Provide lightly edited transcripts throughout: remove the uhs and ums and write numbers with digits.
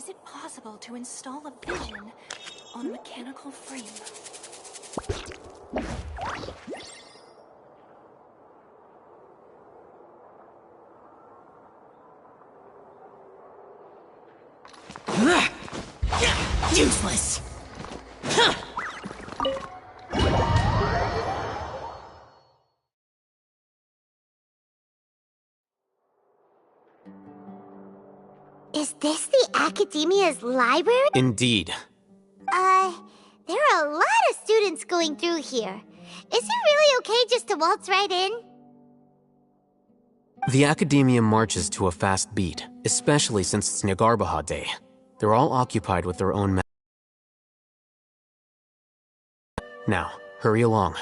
Is it possible to install a vision on a mechanical frame? Useless! Is this the Academia's library? Indeed. There are a lot of students going through here. Is it really okay just to waltz right in? The Academia marches to a fast beat, especially since it's Nagarbaha Day. They're all occupied with their own Now, hurry along.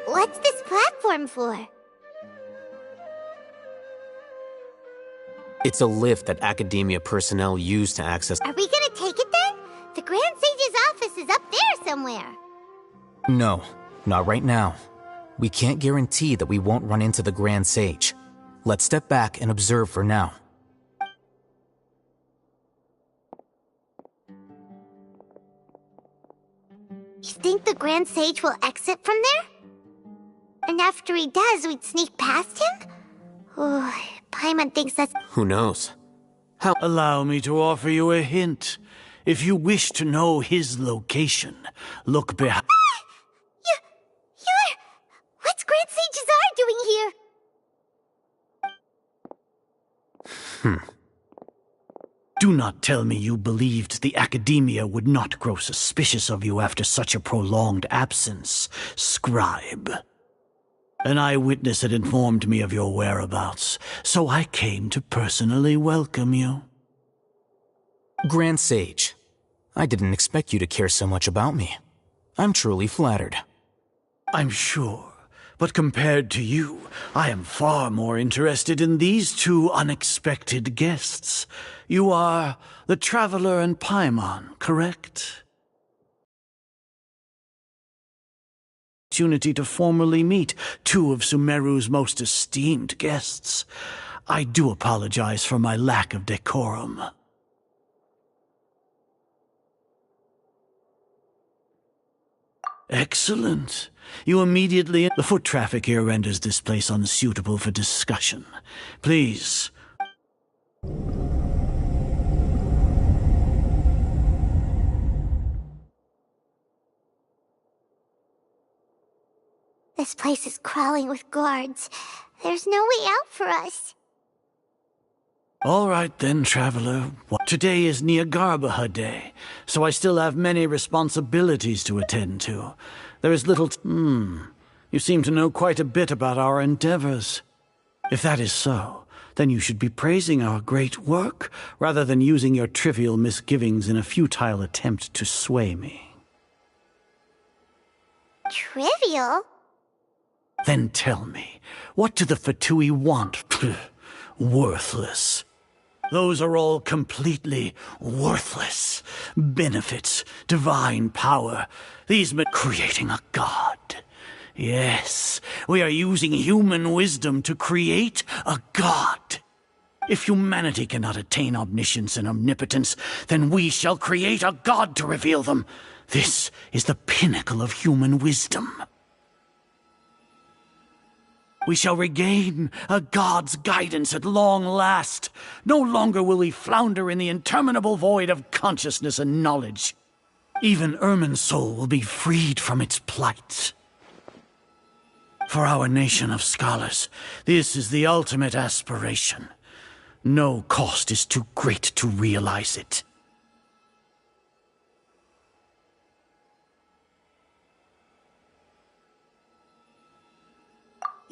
What's this platform for? It's a lift that Academia personnel use to access. Are we gonna take it then? The Grand Sage's office is up there somewhere. No, not right now. We can't guarantee that we won't run into the Grand Sage. Let's step back and observe for now. You think the Grand Sage will exit from there? And after he does, we'd sneak past him? Oh, Paimon thinks that's... Who knows? Allow me to offer you a hint. If you wish to know his location, look behind... You're... What's Grand Sage's eye doing here? Do not tell me you believed the Academia would not grow suspicious of you after such a prolonged absence, scribe. An eyewitness had informed me of your whereabouts, so I came to personally welcome you. Grand Sage, I didn't expect you to care so much about me. I'm truly flattered. I'm sure, but compared to you, I am far more interested in these two unexpected guests. You are the Traveler and Paimon, correct? Opportunity to formally meet two of Sumeru's most esteemed guests. I do apologize for my lack of decorum. Excellent. You immediately... The foot traffic here renders this place unsuitable for discussion. Please... This place is crawling with guards. There's no way out for us. All right then, Traveler. Today is Nagarbaha Day, so I still have many responsibilities to attend to. There is little... You seem to know quite a bit about our endeavors. If that is so, then you should be praising our great work, rather than using your trivial misgivings in a futile attempt to sway me. Trivial? Then tell me, what do the Fatui want? Worthless. Those are all completely worthless. Benefits, divine power. These men creating a god. Yes, we are using human wisdom to create a god. If humanity cannot attain omniscience and omnipotence, then we shall create a god to reveal them. This is the pinnacle of human wisdom. We shall regain a god's guidance at long last. No longer will we flounder in the interminable void of consciousness and knowledge. Even Ermin's soul will be freed from its plight. For our nation of scholars, this is the ultimate aspiration. No cost is too great to realize it.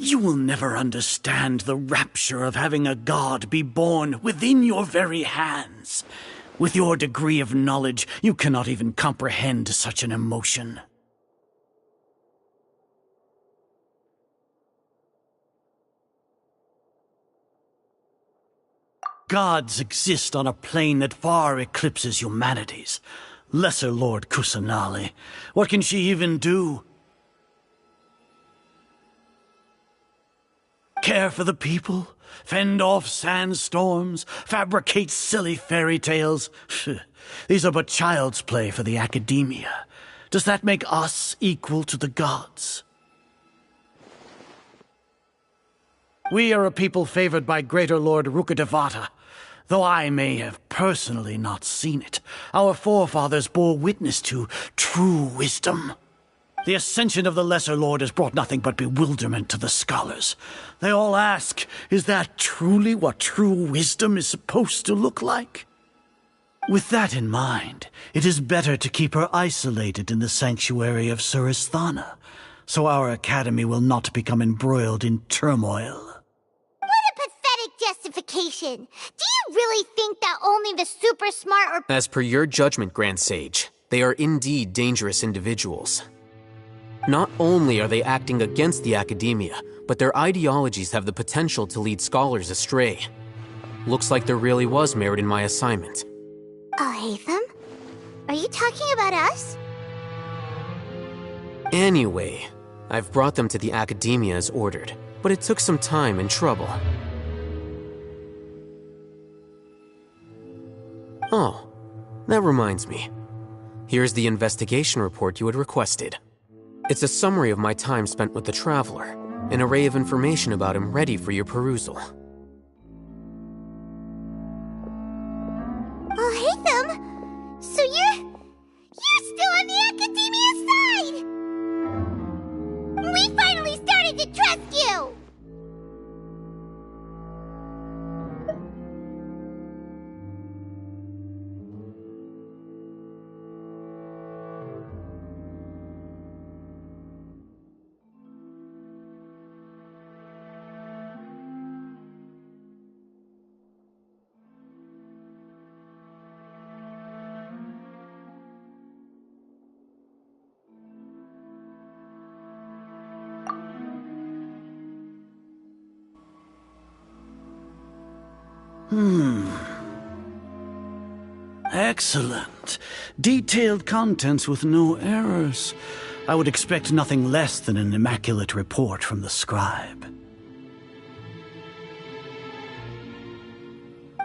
You will never understand the rapture of having a god be born within your very hands. With your degree of knowledge, you cannot even comprehend such an emotion. Gods exist on a plane that far eclipses humanity's. Lesser Lord Kusanali, what can she even do? Care for the people? Fend off sandstorms? Fabricate silly fairy tales? These are but child's play for the academia. Does that make us equal to the gods? We are a people favored by Greater Lord Rukadevata. Though I may have personally not seen it, our forefathers bore witness to true wisdom. The ascension of the Lesser Lord has brought nothing but bewilderment to the scholars. They all ask, is that truly what true wisdom is supposed to look like? With that in mind, it is better to keep her isolated in the sanctuary of Suristhana, so our academy will not become embroiled in turmoil. Justification. Do you really think that only the super smart or— As per your judgment, Grand Sage, they are indeed dangerous individuals. Not only are they acting against the academia, but their ideologies have the potential to lead scholars astray. Looks like there really was merit in my assignment. Oh, Hatham? Are you talking about us? Anyway, I've brought them to the academia as ordered, but it took some time and trouble. Oh, that reminds me. Here's the investigation report you had requested. It's a summary of my time spent with the Traveler, an array of information about him ready for your perusal. Oh, Hatham! So you're still on the Academia side! We finally started to trust you! Excellent. Detailed contents with no errors. I would expect nothing less than an immaculate report from the scribe.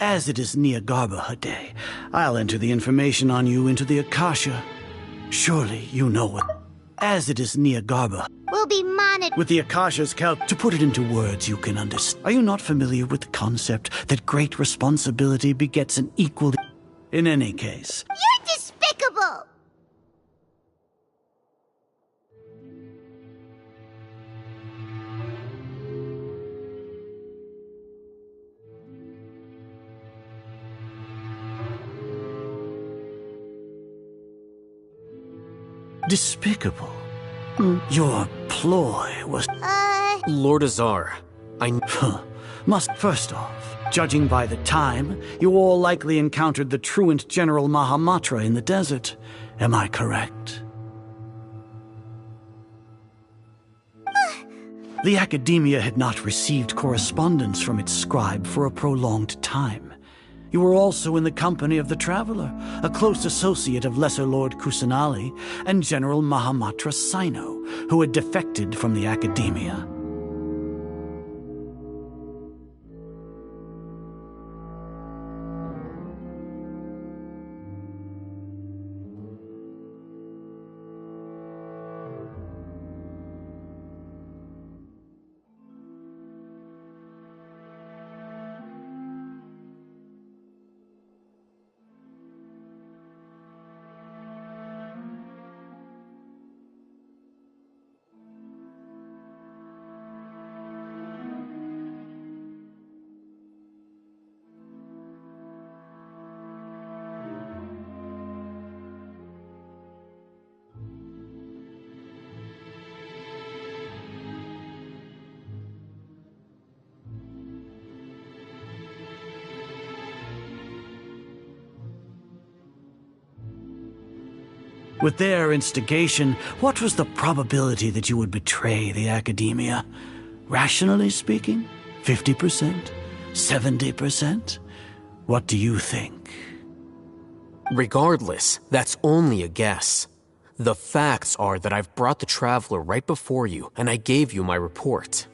As it is Niagarbaha Day, I'll enter the information on you into the Akasha. Surely you know what. As it is Niagarbaha. We'll be monitored With the Akasha's help, to put it into words you can understand. Are you not familiar with the concept that great responsibility begets an equal... In any case... You're despicable! Despicable? Your ploy was... Lord Azar, Must first off, judging by the time, you all likely encountered the truant General Mahamatra in the desert. Am I correct? The Academia had not received correspondence from its scribe for a prolonged time. You were also in the company of the Traveler, a close associate of Lesser Lord Kusanali and General Mahamatra Sino, who had defected from the Academia. With their instigation, what was the probability that you would betray the Academia? Rationally speaking, 50%? 70%? What do you think? Regardless, that's only a guess. The facts are that I've brought the Traveler right before you, and I gave you my report.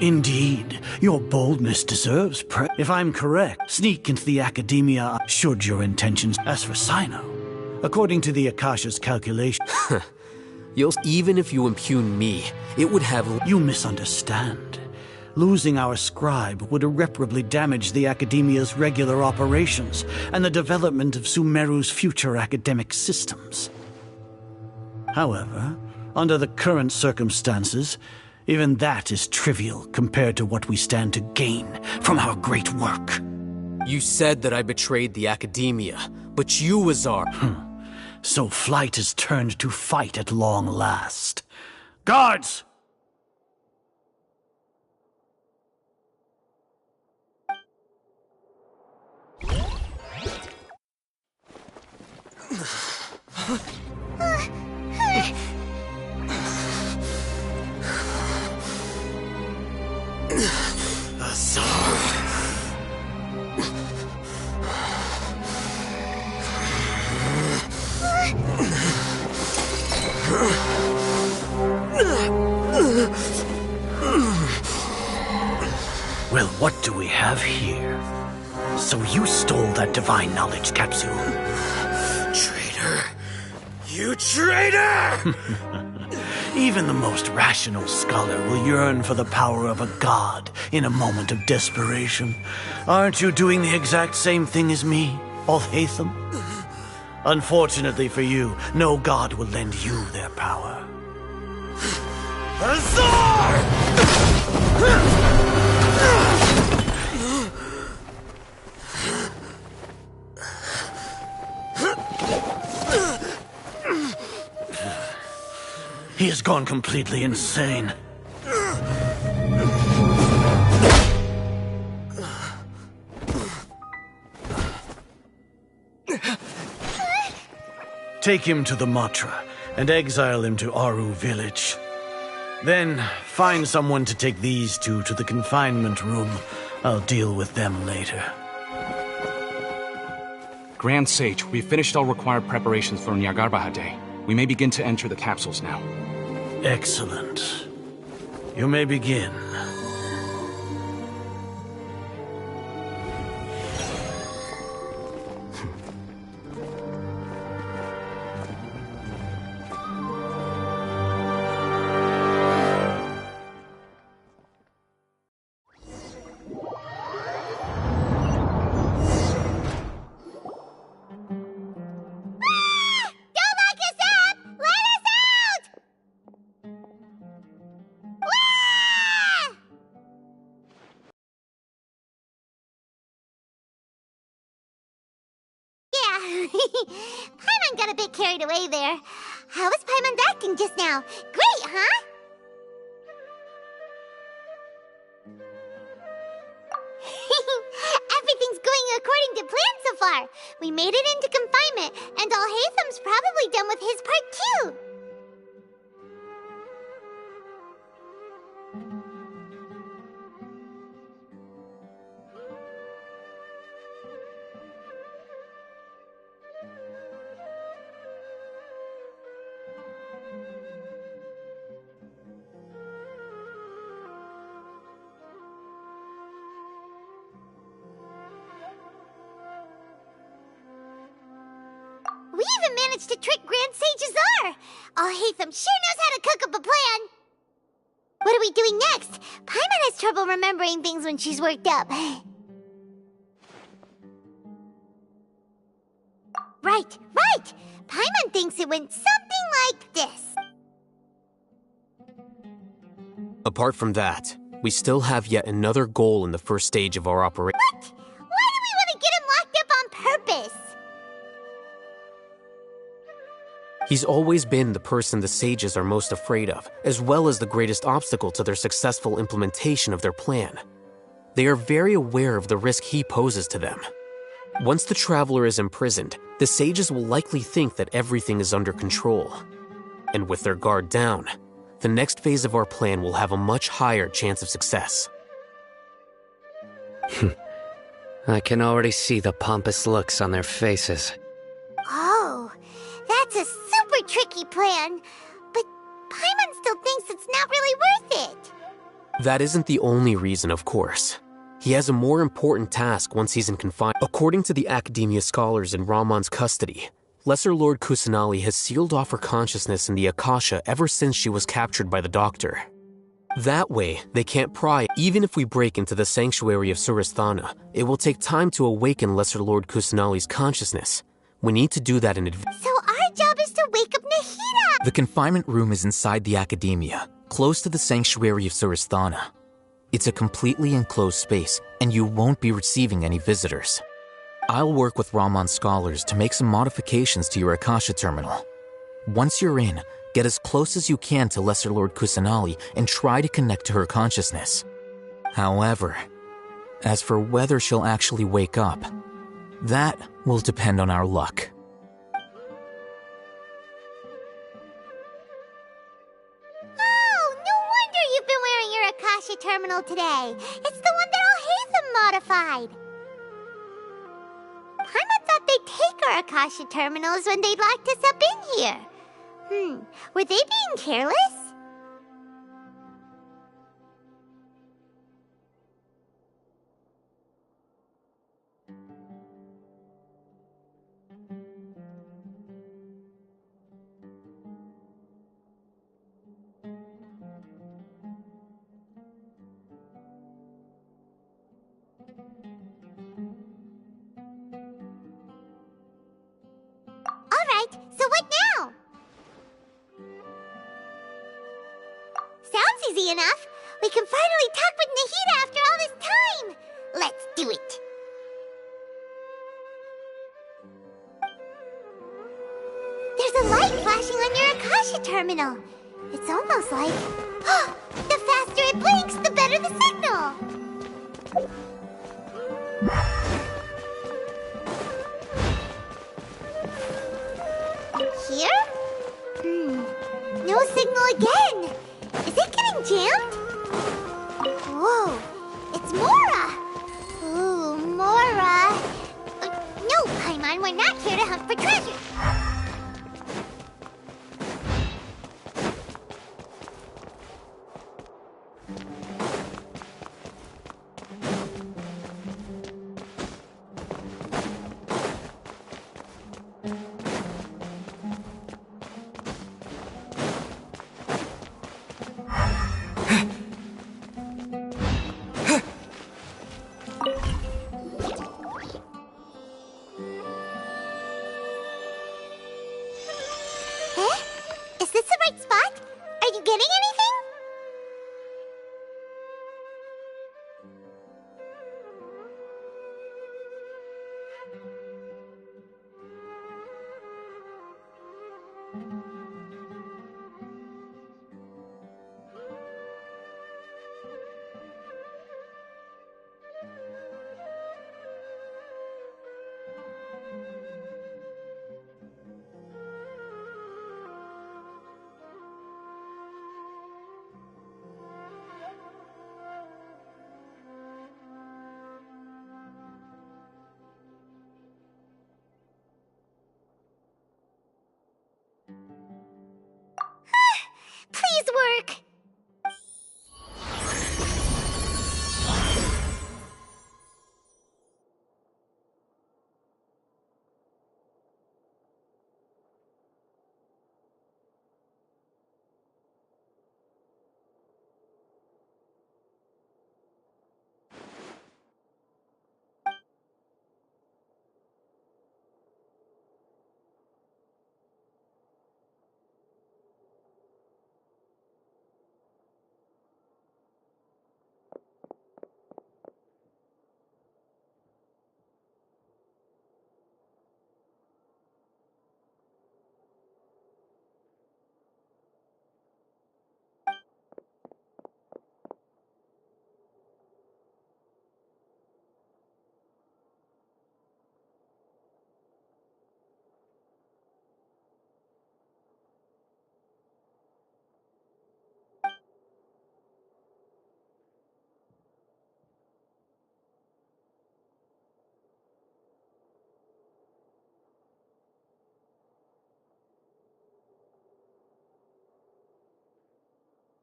Indeed, your boldness deserves If I'm correct, sneak into the Academia should your intentions. As for Sino, according to the Akasha's calculation... Even if you impugn me, it would have... You misunderstand. Losing our scribe would irreparably damage the Academia's regular operations and the development of Sumeru's future academic systems. However, under the current circumstances, even that is trivial compared to what we stand to gain from our great work. You said that I betrayed the Academia, but you, Azar... So flight has turned to fight at long last. Guards! Well, what do we have here? So you stole that divine knowledge capsule. Traitor! You traitor! Even the most rational scholar will yearn for the power of a god in a moment of desperation. Aren't you doing the exact same thing as me, Al-Haytham? Unfortunately for you, no god will lend you their power. Azar! He has gone completely insane. Take him to the Matra and exile him to Aru village. Then find someone to take these two to the confinement room. I'll deal with them later. Grand Sage, we've finished all required preparations for Nyagarbha Day. We may begin to enter the capsules now. Excellent. You may begin. Paimon got a bit carried away there. How was Paimon acting just now? Great, huh? Everything's going according to plan so far. We made it into confinement, and Al-Haytham's probably done with his part too. We even managed to trick Grand Sage Azar! Al-Haytham sure knows how to cook up a plan! What are we doing next? Paimon has trouble remembering things when she's worked up. Right! Paimon thinks it went something like this. Apart from that, we still have yet another goal in the first stage of our operation. What? Why do we want to get him locked up on purpose? He's always been the person the sages are most afraid of, as well as the greatest obstacle to their successful implementation of their plan. They are very aware of the risk he poses to them. Once the Traveler is imprisoned, the sages will likely think that everything is under control. And with their guard down, the next phase of our plan will have a much higher chance of success. I can already see the pompous looks on their faces. Oh, that's a super tricky plan. But Paimon still thinks it's not really worth it. That isn't the only reason, of course. He has a more important task once he's in confinement. According to the Academia scholars in Ramon's custody, Lesser Lord Kusanali has sealed off her consciousness in the Akasha ever since she was captured by the Doctor. That way, they can't pry. Even if we break into the sanctuary of Surasthana, it will take time to awaken Lesser Lord Kusanali's consciousness. We need to do that in advance. So our job is to wake up Nahida! The confinement room is inside the Academia, close to the sanctuary of Surasthana. It's a completely enclosed space, and you won't be receiving any visitors. I'll work with Ramon's scholars to make some modifications to your Akasha terminal. Once you're in, get as close as you can to Lesser Lord Kusanali and try to connect to her consciousness. However, as for whether she'll actually wake up, that will depend on our luck. Oh, no wonder you've been wearing your Akasha terminal today. It's the one that Al-Haytham modified. Paimon thought they'd take our Akasha terminals when they locked us up in here. Were they being careless? Alright, so what now? Sounds easy enough. We can finally talk with Nahida after all this time. Let's do it. There's a light flashing on your Akasha terminal. It's almost like... the faster it blinks, the better the signal. Here? No signal again. Is it getting jammed? Whoa, it's Mora. Ooh, Mora. No, Paimon, we're not here to hunt for treasure. Is this the right spot? Are you getting anything? Please work.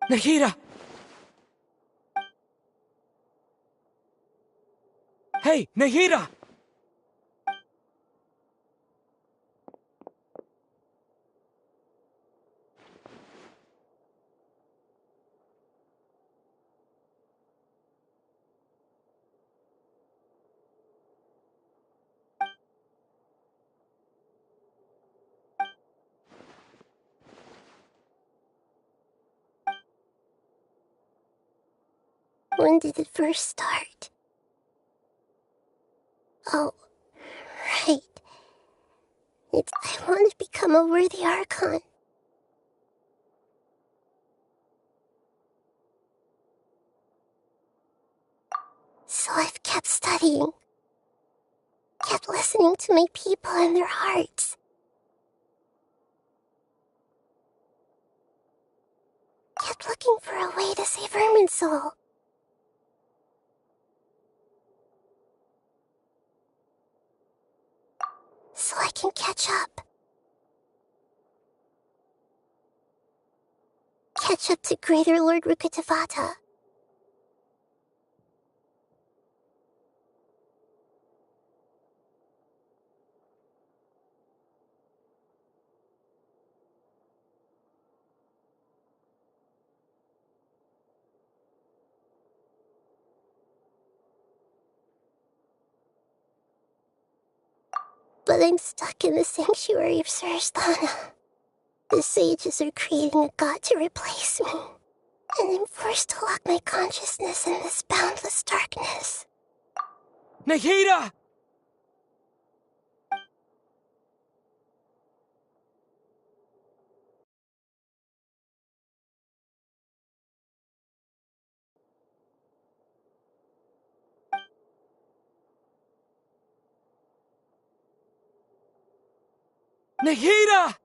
Nahida! Hey, Nahida! When did it first start? Oh, right. I want to become a worthy Archon. So I've kept studying. Kept listening to my people and their hearts. Kept looking for a way to save Irminsul. So I can catch up. Catch up to Greater Lord Rukkhadevata. But I'm stuck in the sanctuary of Surasthana. The sages are creating a god to replace me. And I'm forced to lock my consciousness in this boundless darkness. Nahida! Nahida!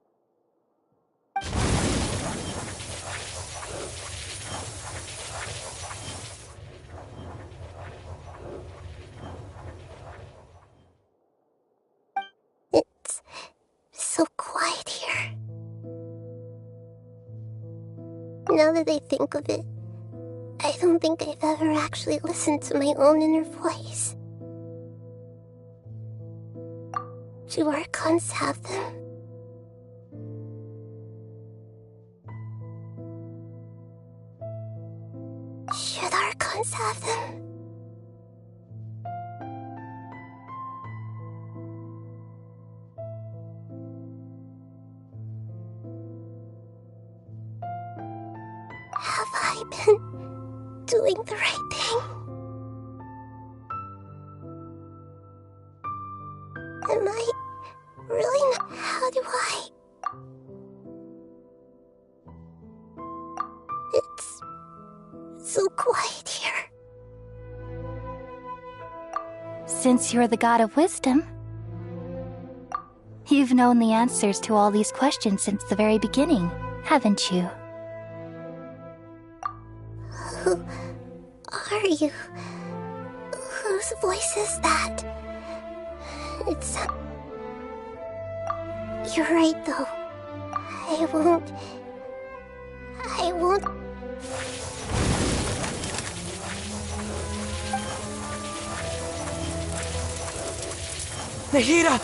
It's so quiet here. Now that I think of it, I don't think I've ever actually listened to my own inner voice. Do Archons have them? Should Archons have them? Have I been doing the right thing? Am I really not? How do I? It's so quiet here. Since you're the god of wisdom, you've known the answers to all these questions since the very beginning, haven't you? Who are you? Whose voice is that? It's... You're right, though. I won't... Nahida!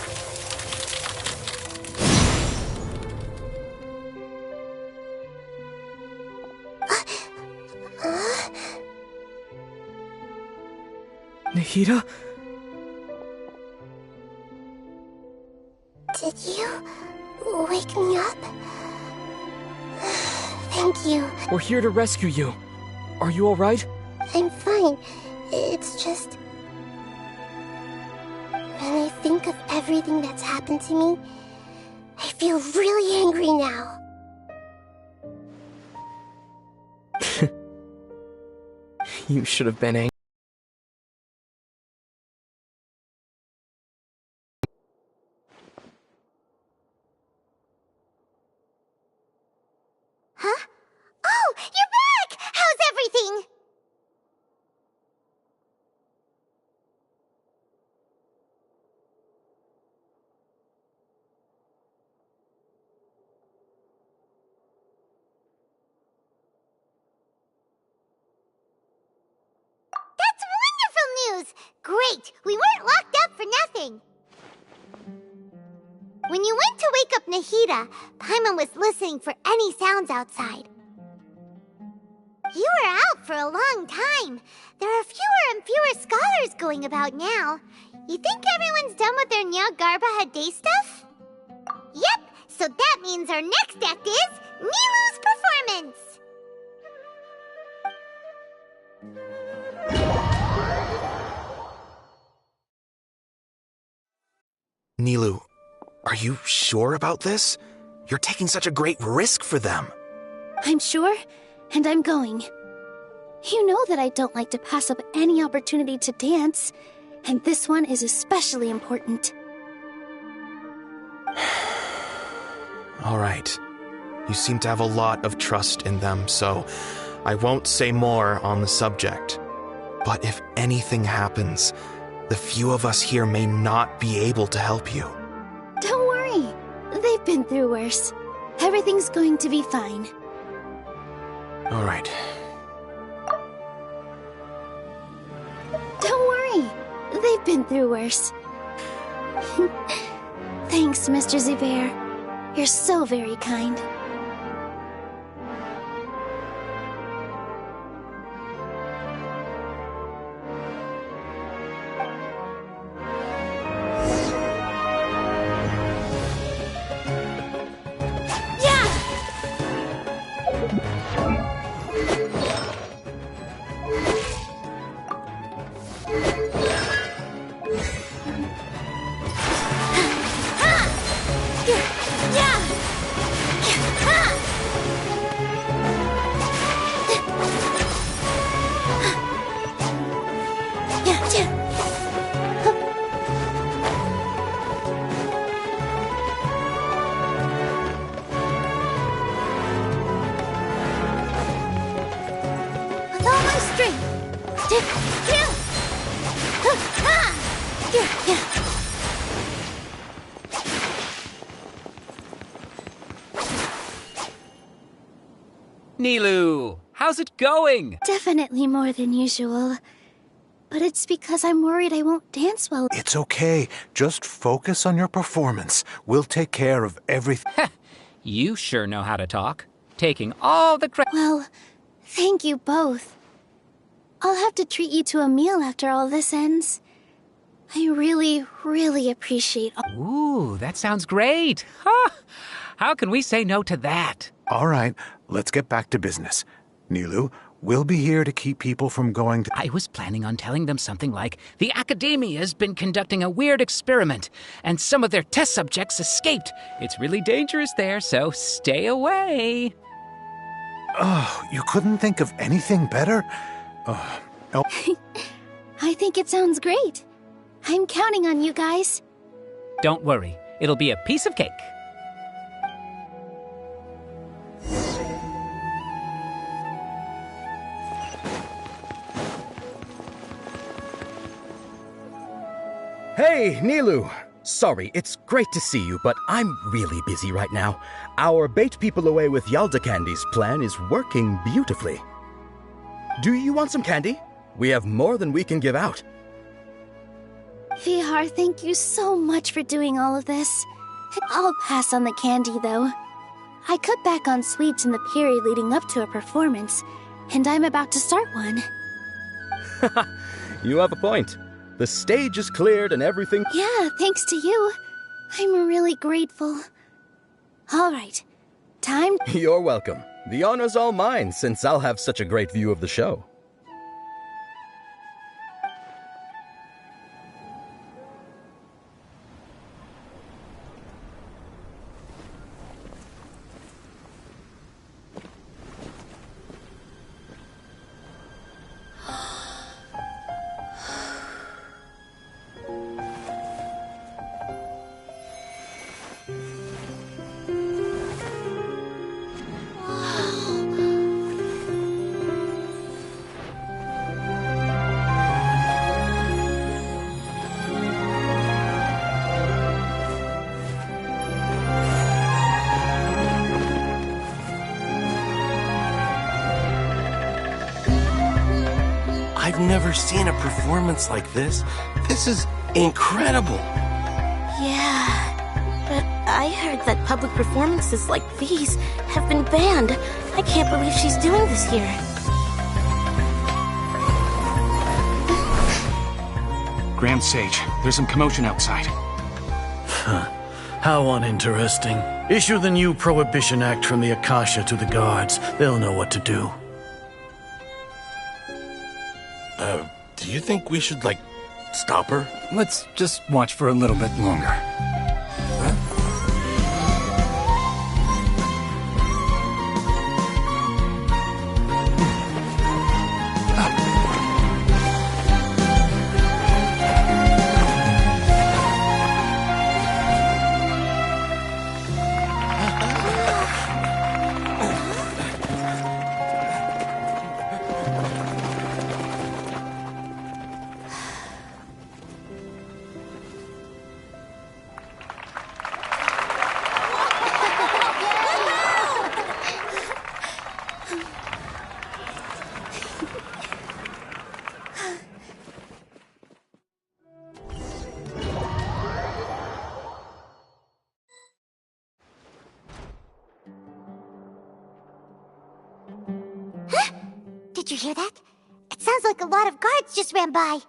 Nahida? Did you wake me up? Thank you. We're here to rescue you. Are you alright? I'm fine. It's just... When I think of everything that's happened to me, I feel really angry now. You should have been angry. Huh? Oh, you're back! How's everything? news! Great! We weren't locked up for nothing! When you went to wake up Nahida, Paimon was listening for any sounds outside. You were out for a long time. There are fewer and fewer scholars going about now. You think everyone's done with their Nyagarbha Day stuff? Yep, so that means our next act is Nilu's performance! Nilu, are you sure about this? You're taking such a great risk for them. I'm sure, and I'm going. You know that I don't like to pass up any opportunity to dance, and this one is especially important. All right. You seem to have a lot of trust in them, so I won't say more on the subject. But if anything happens, the few of us here may not be able to help you. Don't worry. They've been through worse. Everything's going to be fine. All right. Don't worry. They've been through worse. Thanks, Mr. Zubair. You're so very kind. Nilu, how's it going? Definitely more than usual. But it's because I'm worried I won't dance well. It's okay. Just focus on your performance. We'll take care of everything. You sure know how to talk. Taking all the credit. Well, thank you both. I'll have to treat you to a meal after all this ends. I really, really appreciate all— Ooh, that sounds great. Huh? How can we say no to that? All right, let's get back to business. Nilu, we'll be here to keep people from going to— I was planning on telling them something like, the Academia's been conducting a weird experiment, and some of their test subjects escaped. It's really dangerous there, so stay away. Oh, you couldn't think of anything better? I think it sounds great. I'm counting on you guys. Don't worry, it'll be a piece of cake. Hey, Nilu! Sorry, it's great to see you, but I'm really busy right now. Our Bait People Away with Yalda Candies plan is working beautifully. Do you want some candy? We have more than we can give out. Vihar, thank you so much for doing all of this. I'll pass on the candy, though. I cut back on sweets in the period leading up to a performance, and I'm about to start one. You have a point. The stage is cleared and everything— Yeah, thanks to you. I'm really grateful. All right, time— You're welcome. The honor's all mine, since I'll have such a great view of the show. I've never seen a performance like this. This is incredible. Yeah, but I heard that public performances like these have been banned. I can't believe she's doing this here. Grand Sage, there's some commotion outside. How uninteresting. Issue the new Prohibition Act from the Akasha to the guards. They'll know what to do. Do you think we should, stop her? Let's just watch for a little bit longer. Did you hear that? It sounds like a lot of guards just ran by.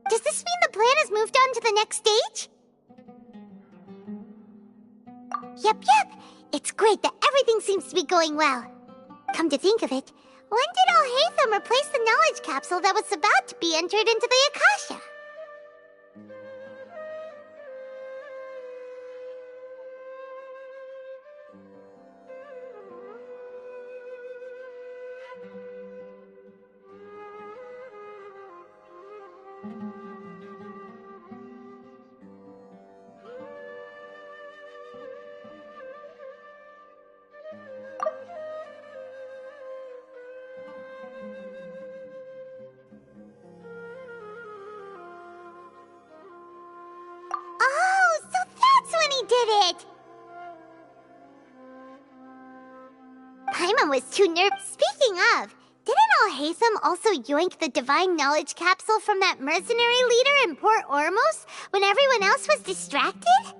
Does this mean the plan has moved on to the next stage? Yep. It's great that everything seems to be going well. Come to think of it, when did Alhaitham replace the knowledge capsule that was about to be entered into the Akasha? Oh, so that's when he did it! Paimon was too nervous. Speaking of, didn't Alhaitham also yoink the divine knowledge capsule from that mercenary leader in Port Ormos when everyone else was distracted?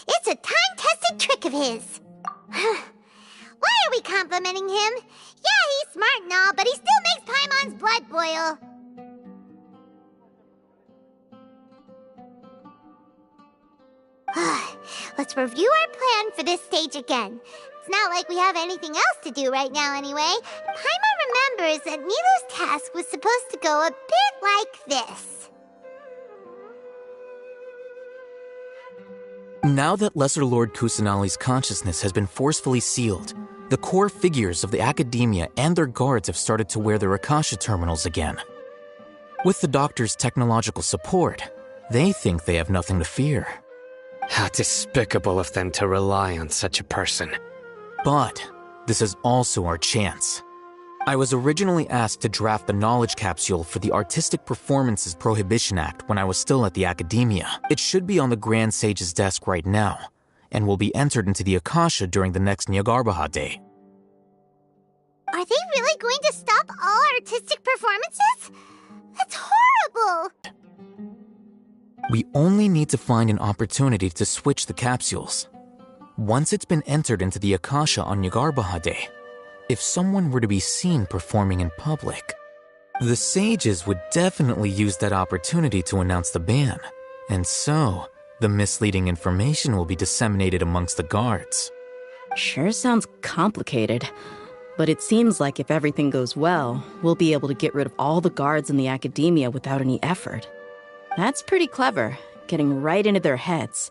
It's a time-tested trick of his. Why are we complimenting him? Yeah, he's smart and all, but he still makes Paimon's blood boil. Let's review our plan for this stage again. It's not like we have anything else to do right now anyway. Paimon remembers that Nilou's task was supposed to go a bit like this. Now that Lesser Lord Kusanali's consciousness has been forcefully sealed, the core figures of the academia and their guards have started to wear their Akasha terminals again. With the doctor's technological support, they think they have nothing to fear. How despicable of them to rely on such a person. But this is also our chance. I was originally asked to draft the knowledge capsule for the Artistic Performances Prohibition Act when I was still at the academia. It should be on the Grand Sage's desk right now, and will be entered into the Akasha during the next Nyargarbaha Day. Are they really going to stop all artistic performances? That's horrible! We only need to find an opportunity to switch the capsules. Once it's been entered into the Akasha on Nyargarbaha Day, if someone were to be seen performing in public, the sages would definitely use that opportunity to announce the ban, and so the misleading information will be disseminated amongst the guards. Sure sounds complicated, but it seems like if everything goes well, we'll be able to get rid of all the guards in the academia without any effort. That's pretty clever, getting right into their heads.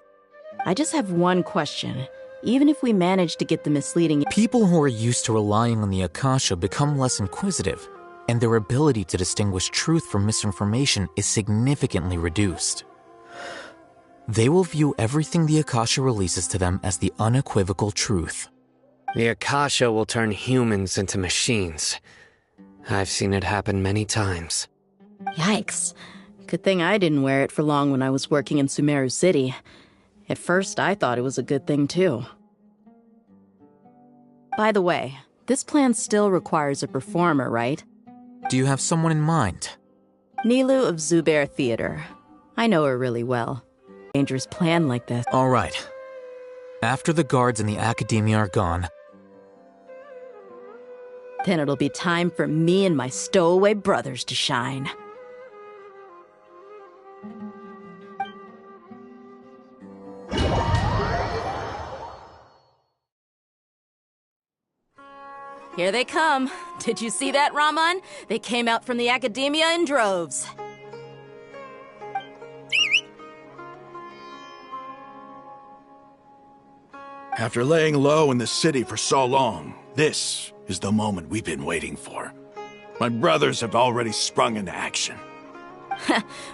I just have one question. Even if we manage to get the misleading... People who are used to relying on the Akasha become less inquisitive, and their ability to distinguish truth from misinformation is significantly reduced. They will view everything the Akasha releases to them as the unequivocal truth. The Akasha will turn humans into machines. I've seen it happen many times. Yikes. Good thing I didn't wear it for long when I was working in Sumeru City. At first, I thought it was a good thing, too. By the way, this plan still requires a performer, right? Do you have someone in mind? Nilu of Zubair Theater. I know her really well. Dangerous plan like this. All right. After the guards and the academia are gone, then it'll be time for me and my stowaway brothers to shine. Here they come. Did you see that, Raman? They came out from the academia in droves. After laying low in the city for so long, this is the moment we've been waiting for. My brothers have already sprung into action.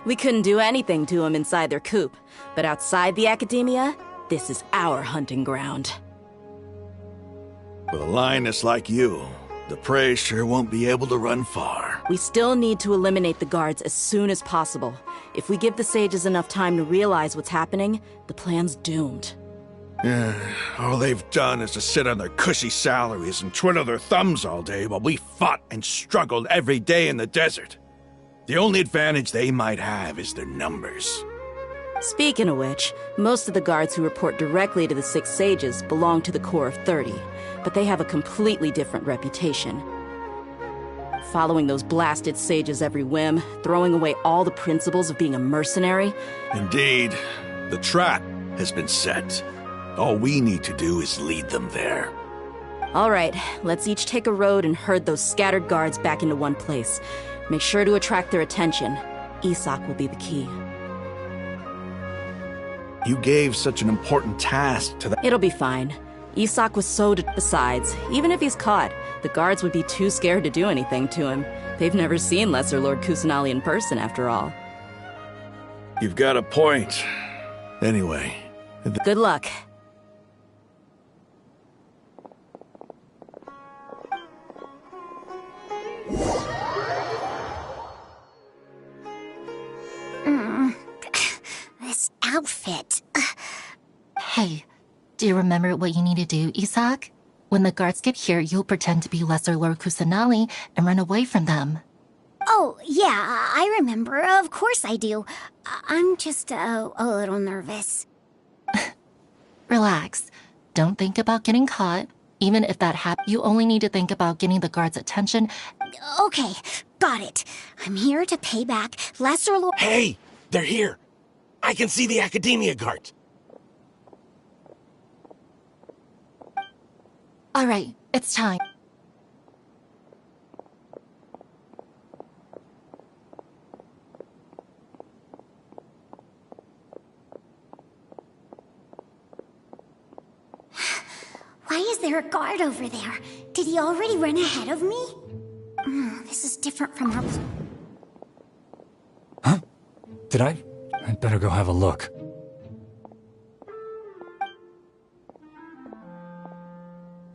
We couldn't do anything to them inside their coop, but outside the academia, this is our hunting ground. With a lioness like you, the prey sure won't be able to run far. We still need to eliminate the guards as soon as possible. If we give the sages enough time to realize what's happening, the plan's doomed. All they've done is to sit on their cushy salaries and twiddle their thumbs all day while we fought and struggled every day in the desert. The only advantage they might have is their numbers. Speaking of which, most of the guards who report directly to the Six Sages belong to the Corps of 30, but they have a completely different reputation. Following those blasted sages every whim, throwing away all the principles of being a mercenary. Indeed, the trap has been set. All we need to do is lead them there. All right, let's each take a road and herd those scattered guards back into one place. Make sure to attract their attention. Isak will be the key. You gave such an important task to the— It'll be fine. Isak was so besides, even if he's caught, the guards would be too scared to do anything to him. They've never seen Lesser Lord Kusanali in person, after all. You've got a point. Anyway... Good luck. This outfit... Hey, do you remember what you need to do, Isak? When the guards get here, you'll pretend to be Lesser Lord Kusanali and run away from them. Oh, yeah, I remember. Of course I do. I'm just a little nervous. Relax. Don't think about getting caught. Even if that happens, you only need to think about getting the guards' attention. Okay, got it. I'm here to pay back Lesser Lord— Hey! They're here! I can see the academia guards! All right, it's time. Why is there a guard over there? Did he already run ahead of me? This is different from our... Huh? Did I? I'd better go have a look.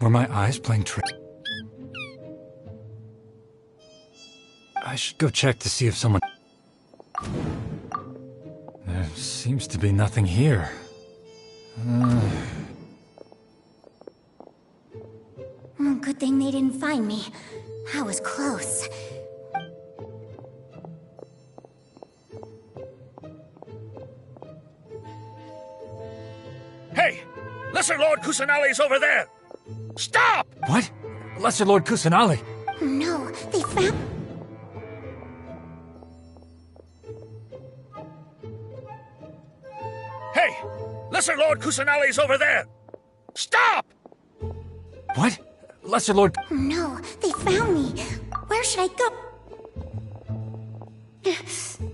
Were my eyes playing tricks? I should go check to see if someone... There seems to be nothing here. Good thing they didn't find me. I was close. Hey! Lesser Lord Kusanali's over there! Stop! What? Lesser Lord Kusanali? No, they found... Hey! Lesser Lord Kusanali's over there! Stop! What? Lesser Lord... No, they found me. Where should I go?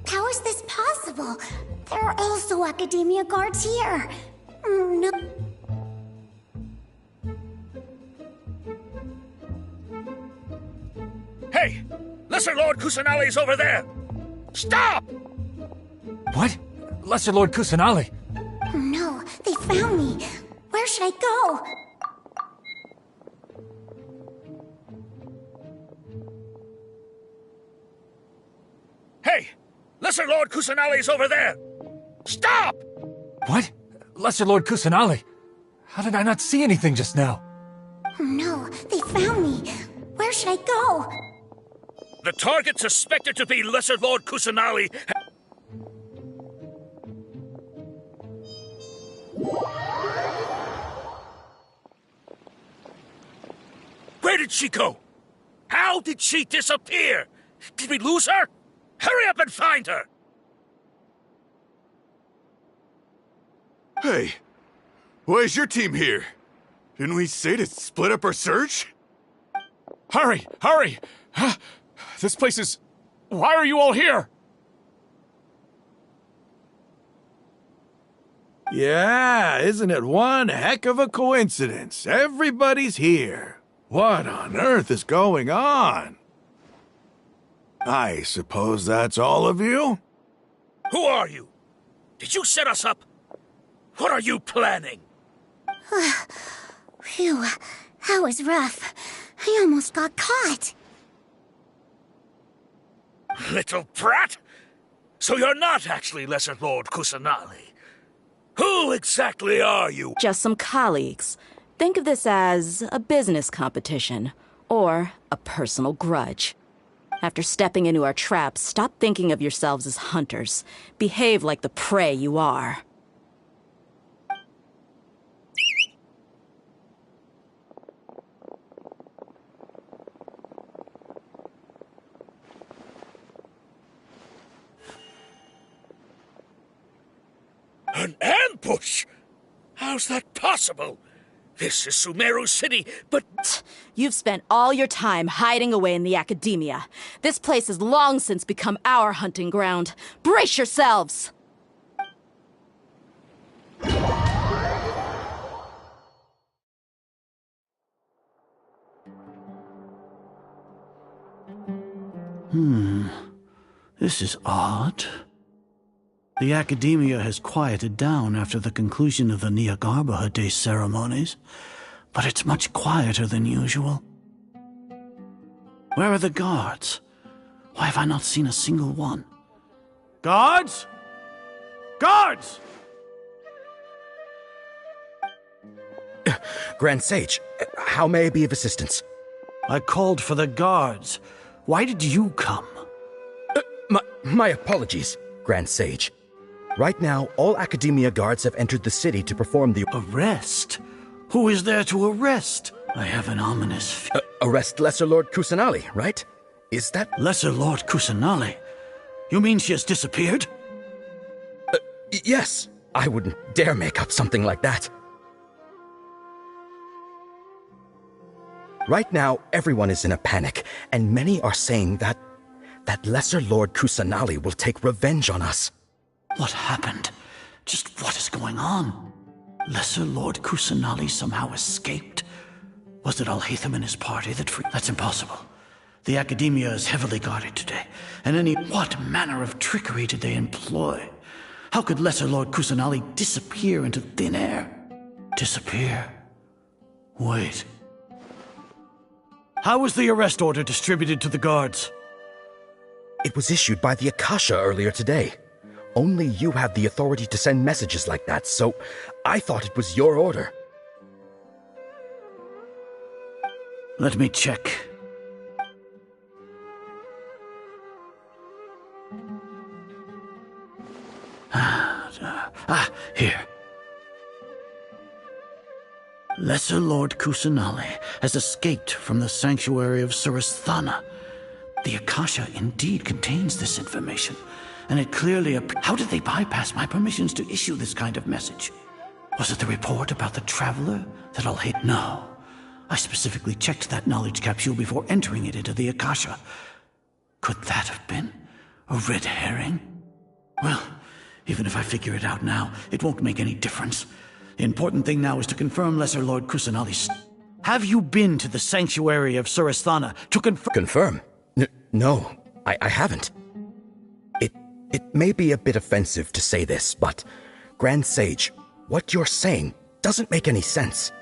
How is this possible? There are also academia guards here. No... Hey! Lesser Lord Kusanali's over there! Stop! What? Lesser Lord Kusanali? No, they found me. Where should I go? Hey! Lesser Lord Kusanali's over there! Stop! What? Lesser Lord Kusanali? How did I not see anything just now? No, found me. Where should I go? The target suspected to be Lesser Lord Kusanali. Where did she go? How did she disappear? Did we lose her? Hurry up and find her! Hey, why is your team here? Didn't we say to split up our search? Hurry! Hurry! This place is... Why are you all here? Yeah, isn't it one heck of a coincidence? Everybody's here. What on earth is going on? I suppose that's all of you? Who are you? Did you set us up? What are you planning? Phew, that was rough. I almost got caught. Little brat! So you're not actually Lesser Lord Kusanali. Who exactly are you? Just some colleagues. Think of this as a business competition, or a personal grudge. After stepping into our traps, stop thinking of yourselves as hunters. Behave like the prey you are. An ambush? How's that possible? This is Sumeru City, but... You've spent all your time hiding away in the academia. This place has long since become our hunting ground. Brace yourselves! This is odd. The academia has quieted down after the conclusion of the Nyagarbha Day ceremonies, but it's much quieter than usual. Where are the guards? Why have I not seen a single one? Guards? Guards! Grand Sage, how may I be of assistance? I called for the guards. Why did you come? My apologies, Grand Sage. Right now, all Academia guards have entered the city to perform the... Arrest? Who is there to arrest? I have an ominous... arrest Lesser Lord Kusanali, right? Is that... Lesser Lord Kusanali? You mean she has disappeared? Yes. I wouldn't dare make up something like that. Right now, everyone is in a panic, and many are saying that Lesser Lord Kusanali will take revenge on us. What happened? Just what is going on? Lesser Lord Kusanali somehow escaped? Was it Alhaitham and his party that That's impossible. The Academia is heavily guarded today, and what manner of trickery did they employ? How could Lesser Lord Kusanali disappear into thin air? Disappear? Wait. How was the arrest order distributed to the guards? It was issued by the Akasha earlier today. Only you have the authority to send messages like that, so I thought it was your order. Let me check. Here. Lesser Lord Kusanali has escaped from the sanctuary of Surasthana. The Akasha indeed contains this information, and it clearly... How did they bypass my permissions to issue this kind of message? Was it the report about the traveler that I'll hate? No. I specifically checked that knowledge capsule before entering it into the Akasha. Could that have been a red herring? Well, even if I figure it out now, it won't make any difference. The important thing now is to confirm Lesser Lord Kusanali's... Have you been to the sanctuary of Surasthana to confirm... Confirm? No, I haven't. It may be a bit offensive to say this, but, Grand Sage, what you're saying doesn't make any sense.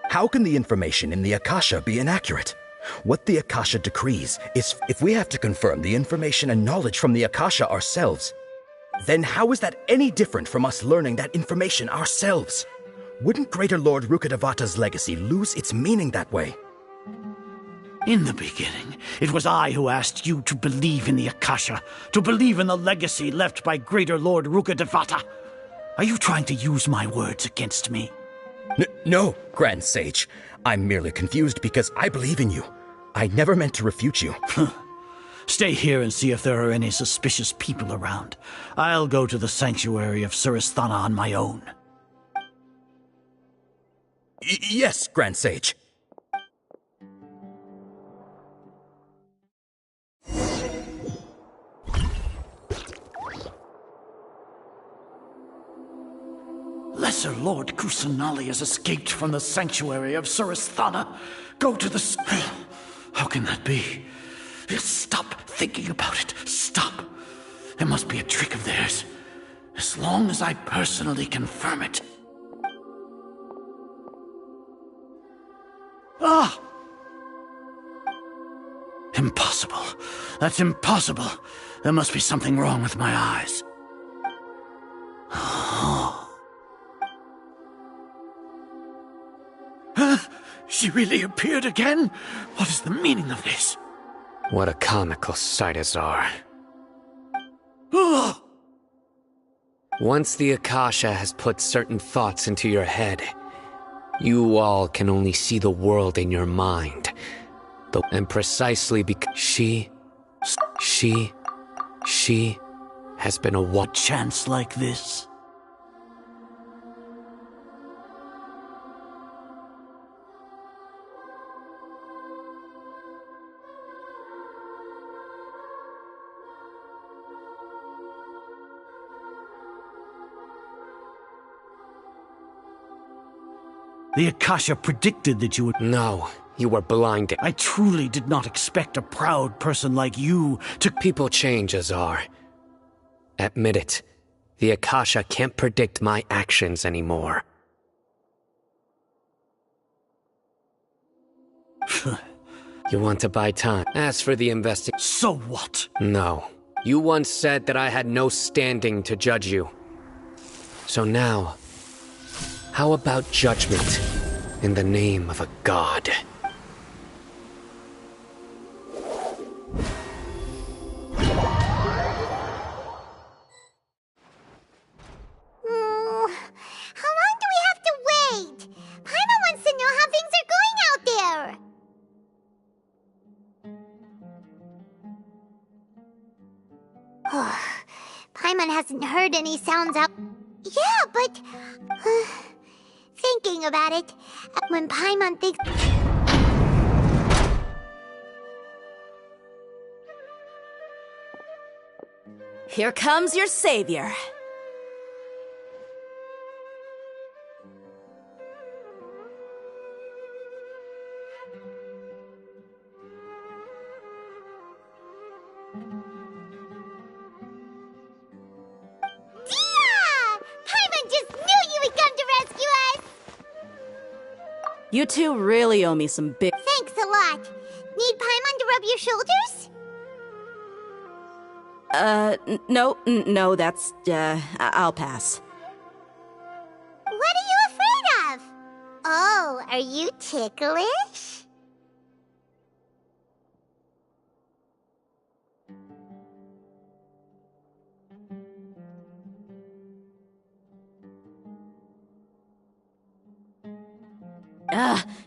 How can the information in the Akasha be inaccurate? What the Akasha decrees is if we have to confirm the information and knowledge from the Akasha ourselves, then how is that any different from us learning that information ourselves? Wouldn't Greater Lord Rukkhadevata's legacy lose its meaning that way? In the beginning, it was I who asked you to believe in the Akasha, to believe in the legacy left by Greater Lord Rukkhadevata. Are you trying to use my words against me? No, Grand Sage. I'm merely confused because I believe in you. I never meant to refute you. Stay here and see if there are any suspicious people around. I'll go to the sanctuary of Suristhana on my own. Yes, Grand Sage. Lesser Lord Kusanali has escaped from the sanctuary of Suristhana. Go to the... How can that be? Stop thinking about it. Stop. It must be a trick of theirs. As long as I personally confirm it. Ah! Impossible. That's impossible. There must be something wrong with my eyes. She really appeared again? What is the meaning of this? What a comical sight, Azar. Once the Akasha has put certain thoughts into your head, you all can only see the world in your mind. And precisely because she has been a chance like this. The Akasha predicted that you would... No, you were blinded. I truly did not expect a proud person like you to... People change, Azar. Admit it. The Akasha can't predict my actions anymore. You want to buy time? As for the investigation... So what? No. You once said that I had no standing to judge you. So now... how about judgment in the name of a god? How long do we have to wait? Paimon wants to know how things are going out there. Paimon hasn't heard any sounds out... Yeah, but... thinking about it, when Paimon thinks... Here comes your savior. You two really owe me some big... Thanks a lot. Need Paimon to rub your shoulders? No, that's, I'll pass. What are you afraid of? Oh, are you ticklish?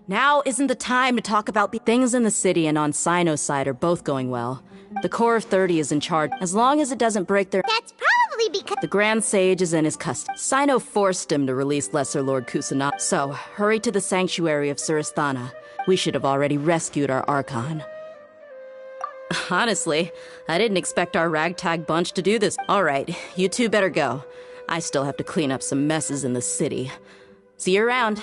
Now isn't the time to talk about things in the city and on Sino's side are both going well. The Core of 30 is in charge, as long as it doesn't break their... That's probably because... The Grand Sage is in his custody. Sino forced him to release Lesser Lord Kusanali. So, hurry to the sanctuary of Suristhana. We should have already rescued our Archon. Honestly, I didn't expect our ragtag bunch to do this. Alright, you two better go. I still have to clean up some messes in the city. See you around.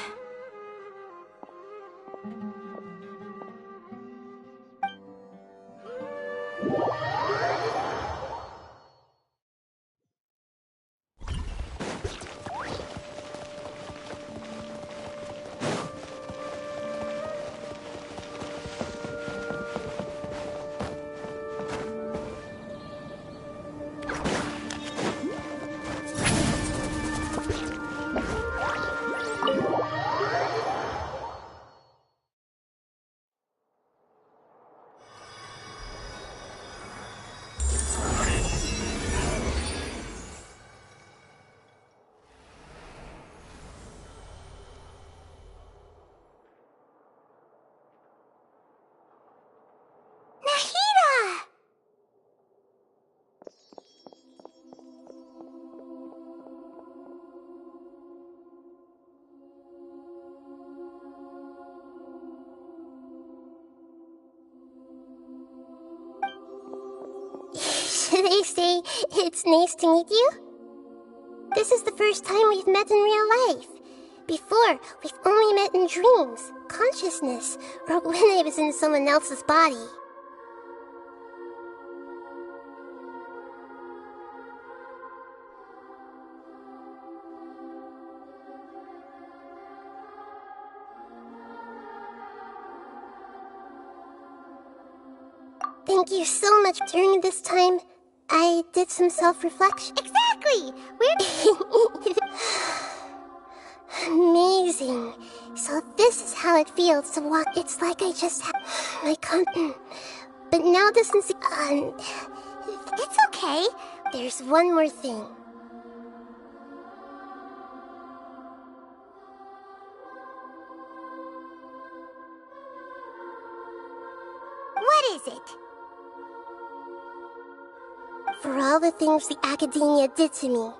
they say, it's nice to meet you. This is the first time we've met in real life. Before, we've only met in dreams, consciousness, or when I was in someone else's body. Thank you so much. During this time, I did some self-reflection. Exactly! Amazing. So this is how it feels to walk. It's like I just had my But now this is... It's okay. There's one more thing. What is it? For all the things the Academia did to me,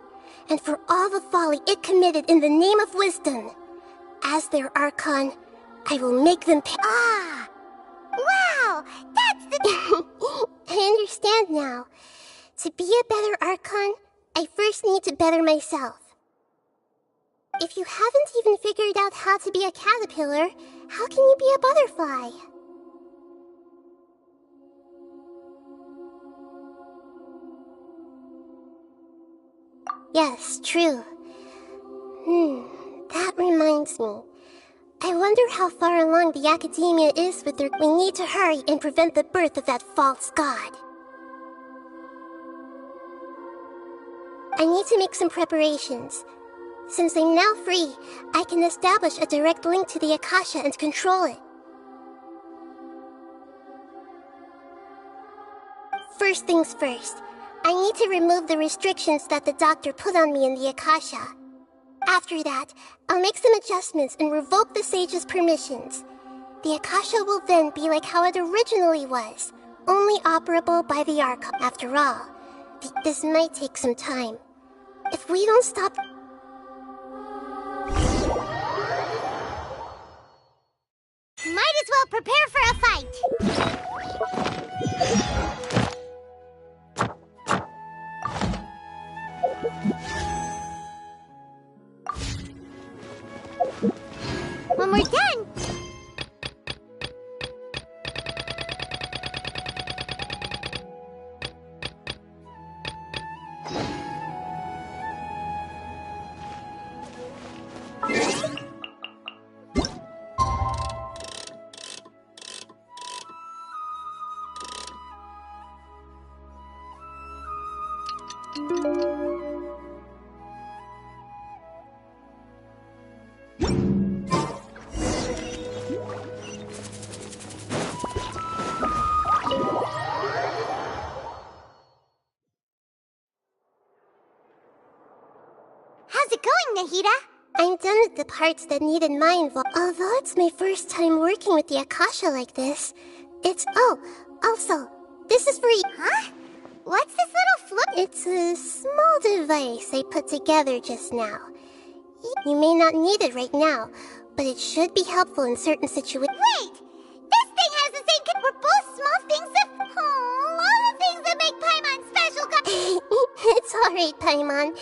and for all the folly it committed in the name of wisdom, as their Archon, I will make them pay. Ah! Wow! That's the... I understand now. To be a better Archon, I first need to better myself. If you haven't even figured out how to be a caterpillar, how can you be a butterfly? Yes, true. That reminds me. I wonder how far along the Academia is with their... We need to hurry and prevent the birth of that false god. I need to make some preparations. Since I'm now free, I can establish a direct link to the Akasha and control it. First things first. I need to remove the restrictions that the doctor put on me in the Akasha. After that, I'll make some adjustments and revoke the sage's permissions. The Akasha will then be like how it originally was, only operable by the Archon. After all, this might take some time. If we don't stop... Might as well prepare for a fight. When we're done... How's it going, Nahida? I'm done with the parts that needed my involvement. Although it's my first time working with the Akasha like this, it's... Oh, also, this is for you. Huh? What's this little flip? It's a small device I put together just now. You may not need it right now, but it should be helpful in certain situations. Wait! This thing has the same... We're both small things that... Oh, all the things that make Paimon special... It's alright, Paimon.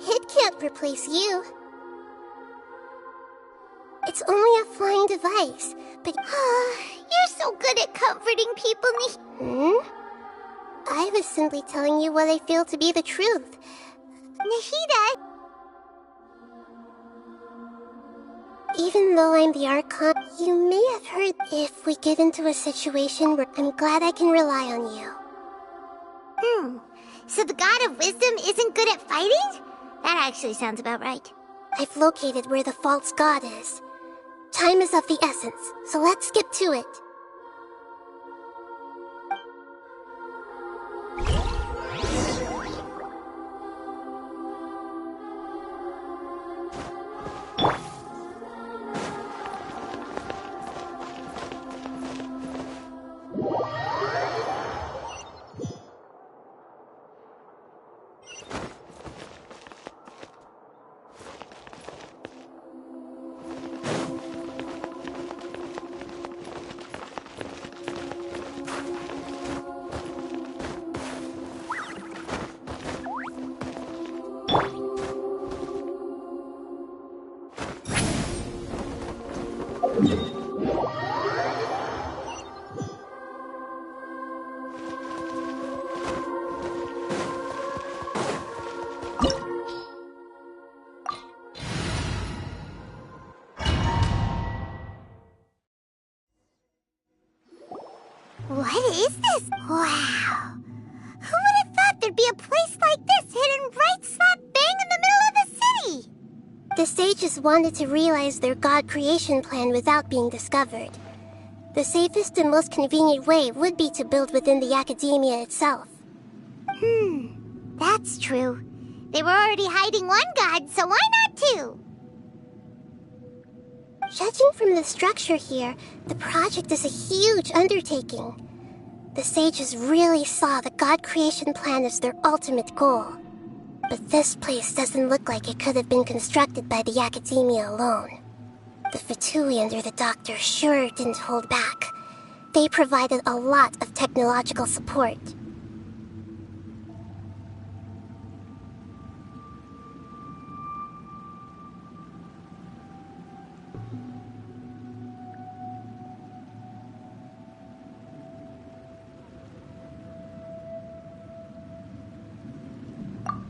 It can't replace you. It's only a flying device, but... You're so good at comforting people, I was simply telling you what I feel to be the truth. Nahida... Even though I'm the Archon, you may have heard if we get into a situation where I'm glad I can rely on you. So the God of Wisdom isn't good at fighting? That actually sounds about right. I've located where the false god is. Time is of the essence, so let's skip to it. What is this? Wow. Who would have thought there'd be a place like this hidden right slap bang in the middle of the city? The sages wanted to realize their god creation plan without being discovered. The safest and most convenient way would be to build within the academia itself. That's true. They were already hiding one god, so why not two? Judging from the structure here, the project is a huge undertaking. The sages really saw the god creation plan as their ultimate goal. But this place doesn't look like it could have been constructed by the academia alone. The Fatui under the Doctor sure didn't hold back. They provided a lot of technological support.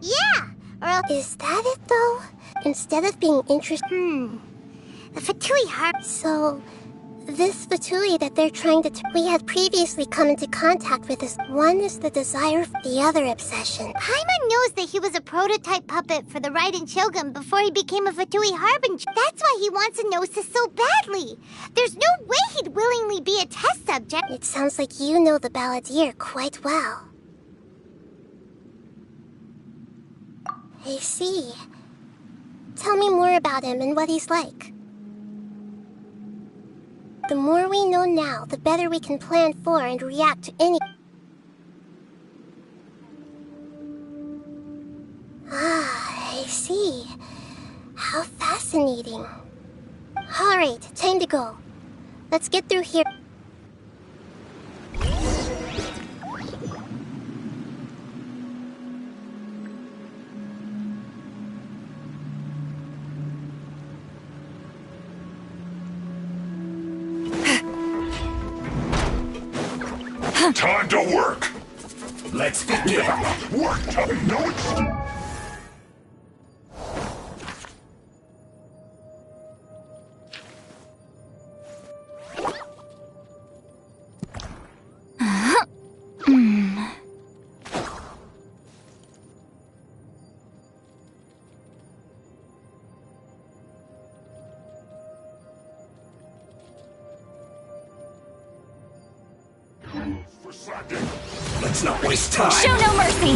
Yeah, or else... Is that it, though? Instead of being interested... The Fatui harp... So, this Fatui that they're trying to... we had previously come into contact with is... One is the desire, the other obsession. Paimon knows that he was a prototype puppet for the Raiden Shogun before he became a Fatui Harbinger. That's why he wants a Gnosis so badly. There's no way he'd willingly be a test subject. It sounds like you know the Balladeer quite well. I see. Tell me more about him and what he's like. The more we know now, the better we can plan for and react to any... Ah, I see. How fascinating. Alright, time to go. Let's get through here. Time to work! Let's begin! Work till we know it's... Let's not waste time! Show no mercy!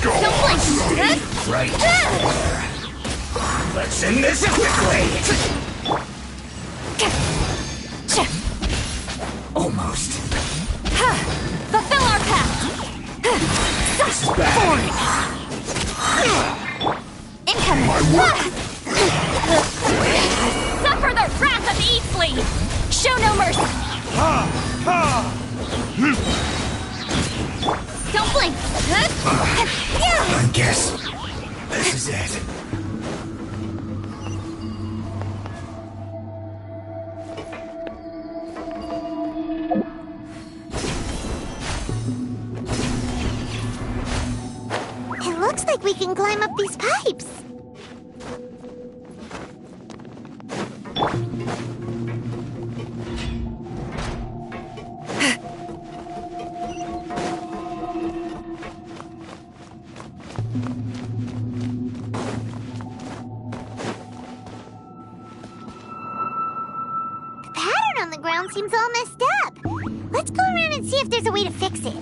Go Don't on, blink! Steve! Right there! Let's end this quickly! Almost. Fulfill our path! This is bad! Incoming! Suffer the wrath of Eastleigh! Show no mercy! Don't blink! I guess this is it. It looks like we can climb up these pipes. Seems all messed up. Let's go around and see if there's a way to fix it.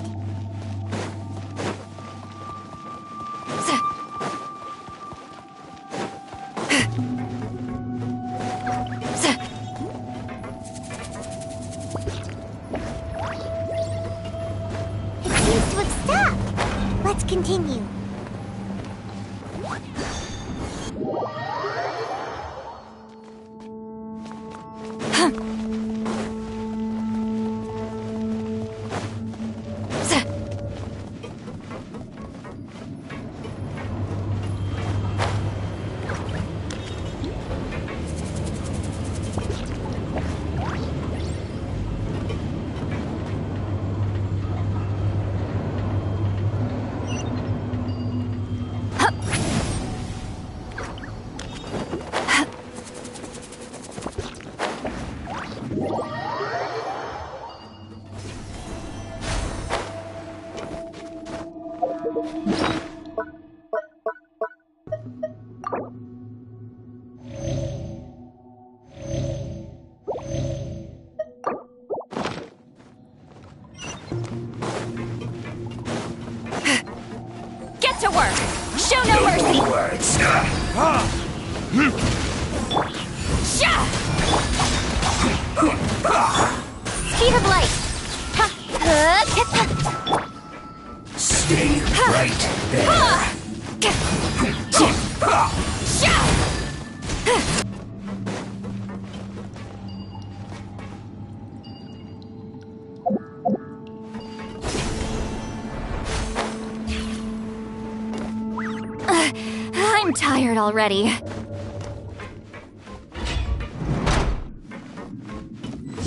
It seems to have stopped. Let's continue. Speed of light. Stay right there. I'm tired already.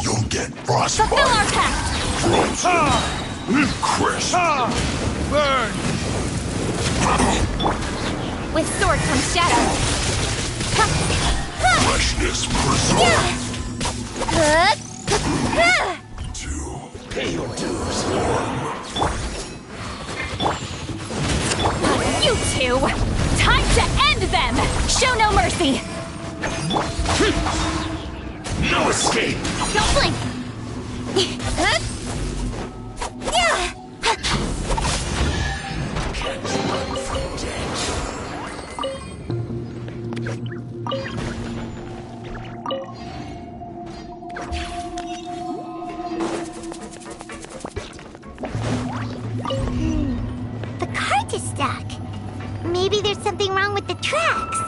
You'll get frostbite. Fulfill our pact! Frozen. Crisp. Burn! With sword comes shadow. Freshness preserved. Pay your dues. You two! Time to end them! Show no mercy! No escape! Don't blink! The cart is stuck. Maybe there's something wrong with the tracks.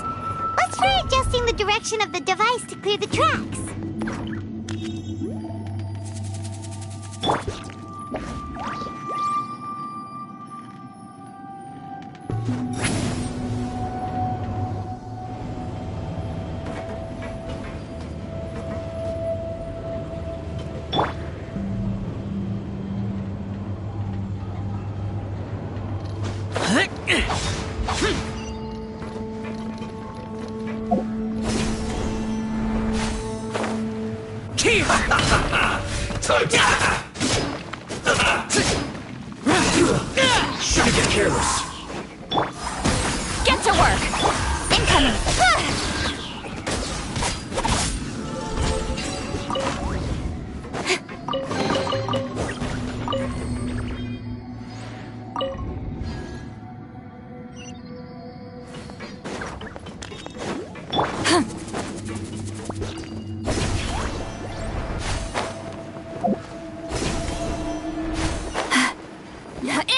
Let's try adjusting the direction of the device to clear the tracks. Shouldn't get careless. Get to work! Incoming!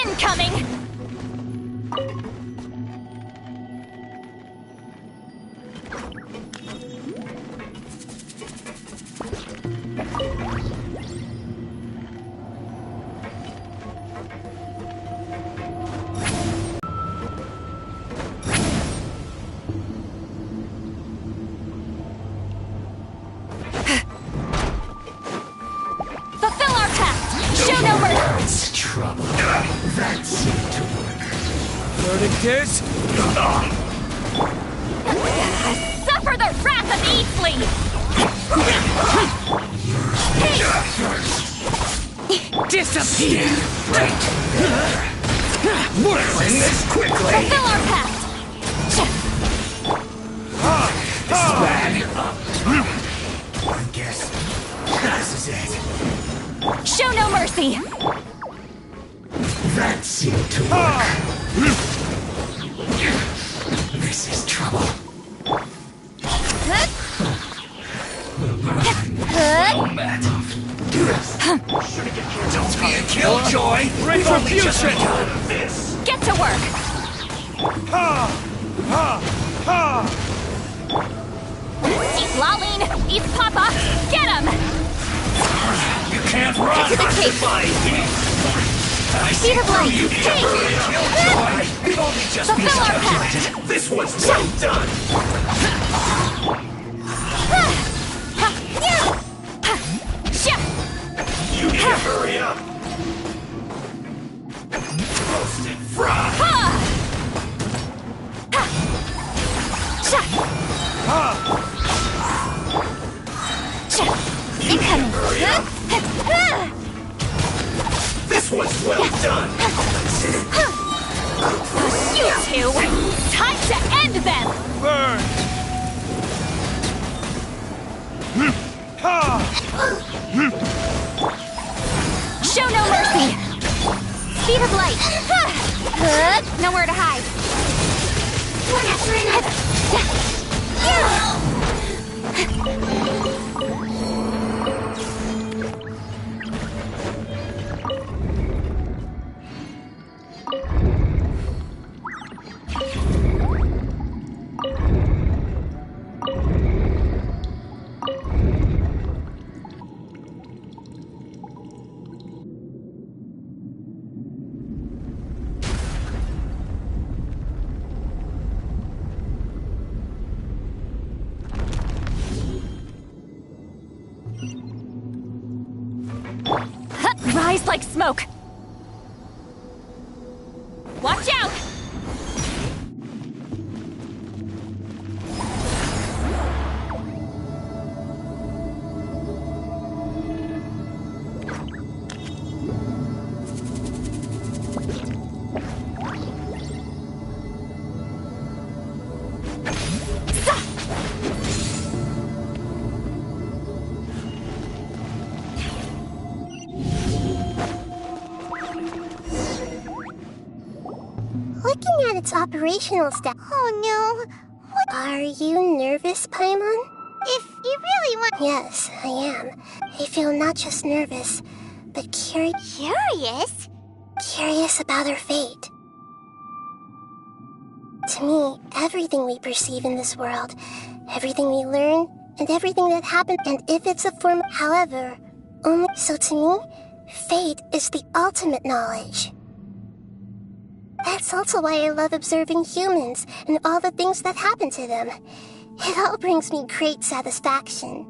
Incoming! Fulfill our pact! Show no mercy! It's trouble. That seemed to work. Verdict Suffer the wrath of Eastly! Disappear! Right there. Learn this quickly! Fulfill our pact! This is bad. I guess this is it. Show no mercy! That seemed to work. This is trouble. Don't be a killjoy! Retribution! Get to work! Eat Laline! Eat Papa! Get him! You can't run! To the cake! Speed of light! Killjoy! We've only just Fulfill our pact! miscalculated. This one's well done! You need to hurry up! Roasted fry! Incoming! This one's well done! You two! Time to end them! Burn! Show smoke! Watch out! Looking at its operational status. Oh no. What? Are you nervous, Paimon? If you really want... Yes, I am. I feel not just nervous, but curious. Curious? Curious about her fate. To me, everything we perceive in this world, everything we learn, and everything that happens, and if it's a form, however, only... So to me, fate is the ultimate knowledge. That's also why I love observing humans and all the things that happen to them. It all brings me great satisfaction.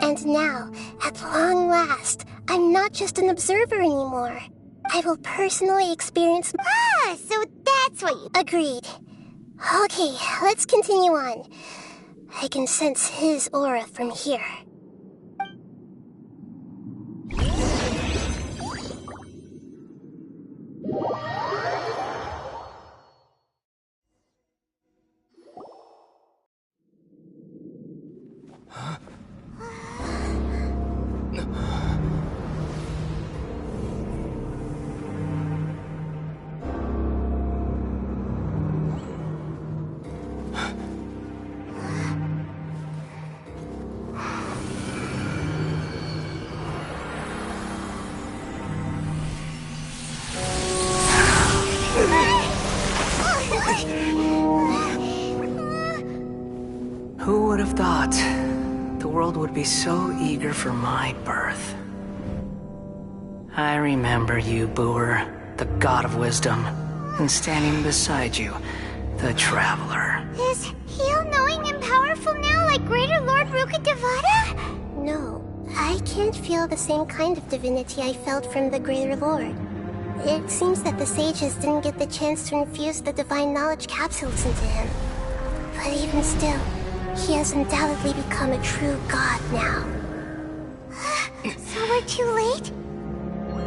And now, at long last, I'm not just an observer anymore. I will personally experience... Ah, so that's what you... Agreed. Okay, let's continue on. I can sense his aura from here. Who would have thought the world would be so eager for my birth? I remember you, Booer, the god of wisdom, and standing beside you, the traveler. Is he all-knowing and powerful now like Greater Lord Rukkhadevata? No, I can't feel the same kind of divinity I felt from the Greater Lord. It seems that the sages didn't get the chance to infuse the divine knowledge capsules into him. But even still, he has undoubtedly become a true god now. So we're too late?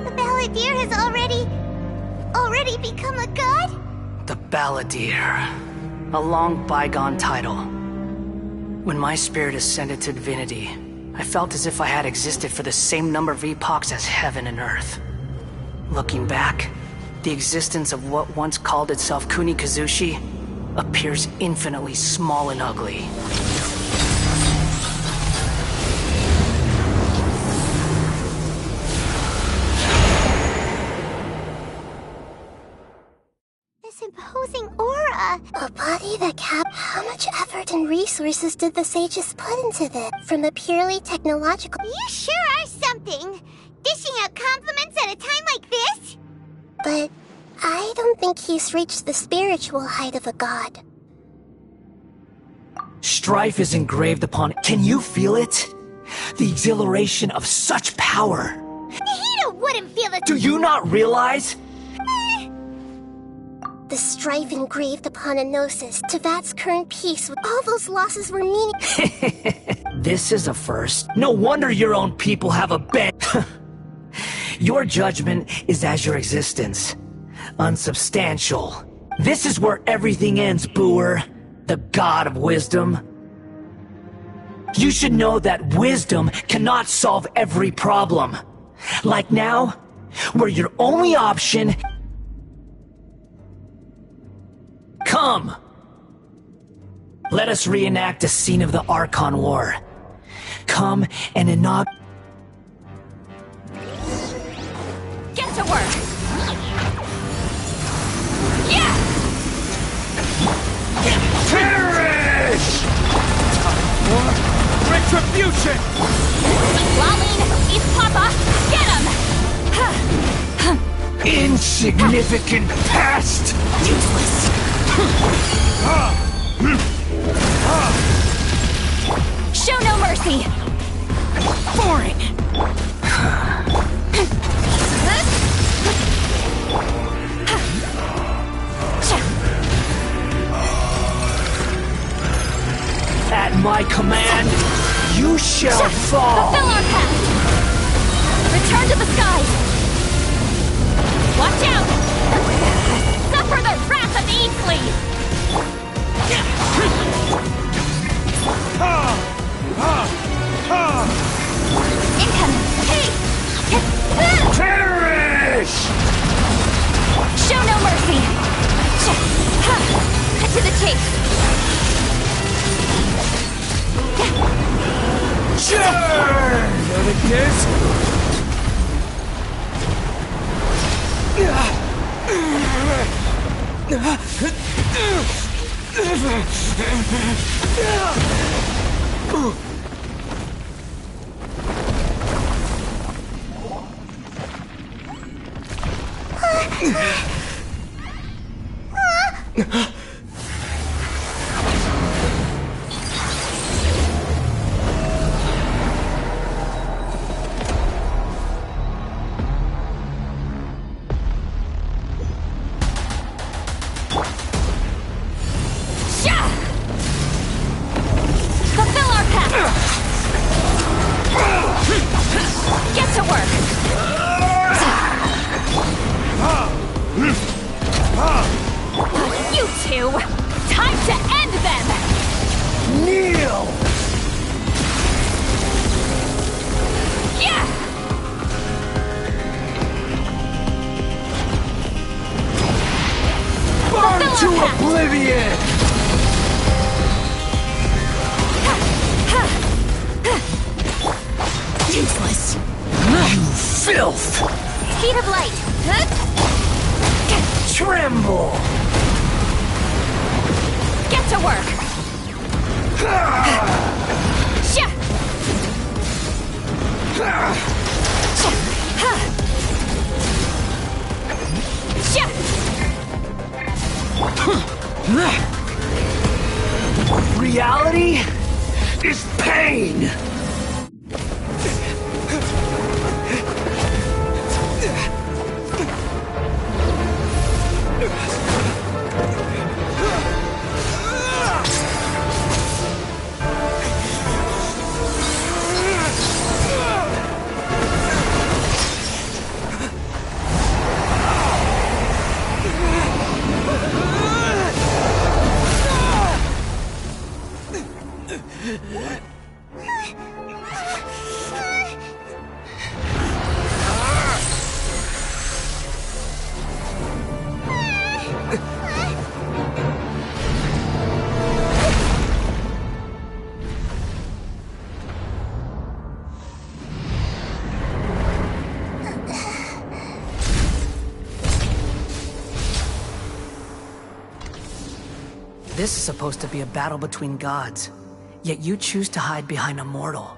The Balladeer has already become a god? The Balladeer. A long bygone title. When my spirit ascended to divinity, I felt as if I had existed for the same number of epochs as heaven and earth. Looking back, the existence of what once called itself Kunikazushi appears infinitely small and ugly. This imposing aura! A body that How much effort and resources did the sages put into this? From a purely technological... You sure are something! Dishing out compliments at a time like this? But I don't think he's reached the spiritual height of a god. Strife is engraved upon it. Can you feel it? The exhilaration of such power. Nihito wouldn't feel it. Do you not realize? The strife engraved upon a gnosis. Tevat's current peace with all those losses were meaning... This is a first. No wonder your own people have a bet. Your judgment is as your existence. Unsubstantial. This is where everything ends, Booer. The god of wisdom. You should know that wisdom cannot solve every problem. Like now, where your only option... Come! Let us reenact a scene of the Archon War. Come and inaugurate... Get to work! Yeah! Perish! Retribution! Lalene, East Papa, get him! Insignificant pest! Useless! Show no mercy! Boring! my command, you shall fall! Fulfill our path! Return to the skies! Watch out! Suffer the wrath of Easley! Incoming! Hey! Perish! Show no mercy! To the chase! Churn! Noticus! Fulfill our path! Get to work! You two! Time to end them! Kneel! Yeah! Burn to oblivion! Useless! You filth! Speed of light! Tremble! Get to work! Sha! Sha! Reality is pain! This is supposed to be a battle between gods, yet you choose to hide behind a mortal.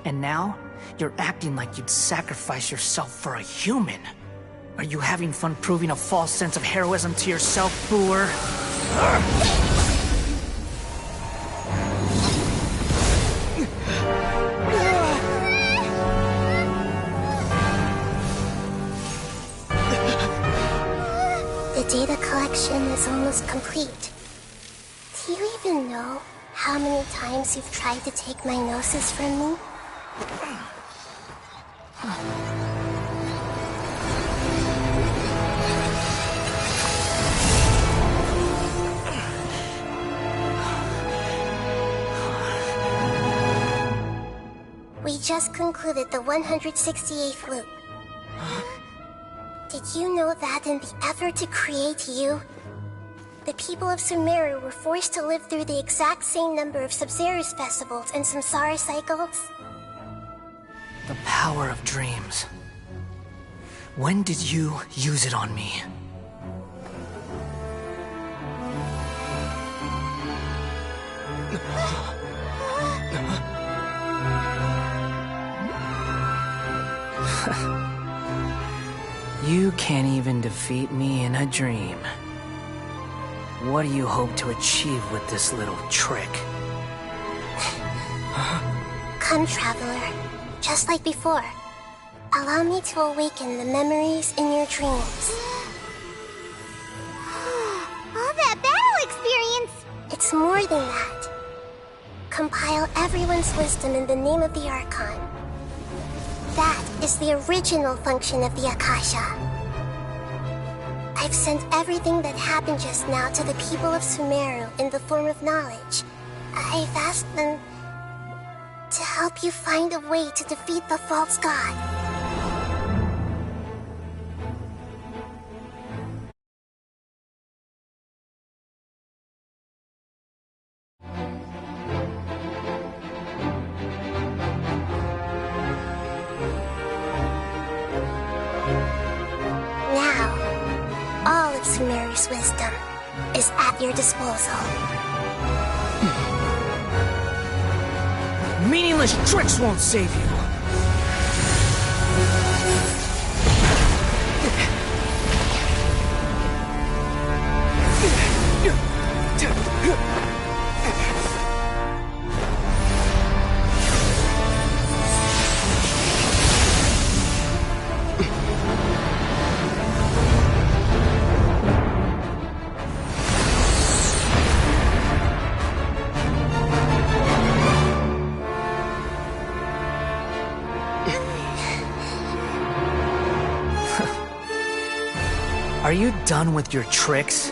And now, you're acting like you'd sacrifice yourself for a human. Are you having fun proving a false sense of heroism to yourself, Booer? The data collection is almost complete. Do you even know how many times you've tried to take my gnosis from me? We just concluded the 168th loop. Did you know that in the effort to create you, the people of Sumeru were forced to live through the exact same number of Sub-Zerus festivals and Samsara cycles? The power of dreams. When did you use it on me? You can't even defeat me in a dream. What do you hope to achieve with this little trick? Come, Traveler. Just like before. Allow me to awaken the memories in your dreams. All that battle experience! It's more than that. compile everyone's wisdom in the name of the Archon. That is the original function of the Akasha. I've sent everything that happened just now to the people of Sumeru in the form of knowledge. I've asked them to help you find a way to defeat the false god. Sumeru's wisdom is at your disposal. Meaningless tricks won't save you. Are you done with your tricks?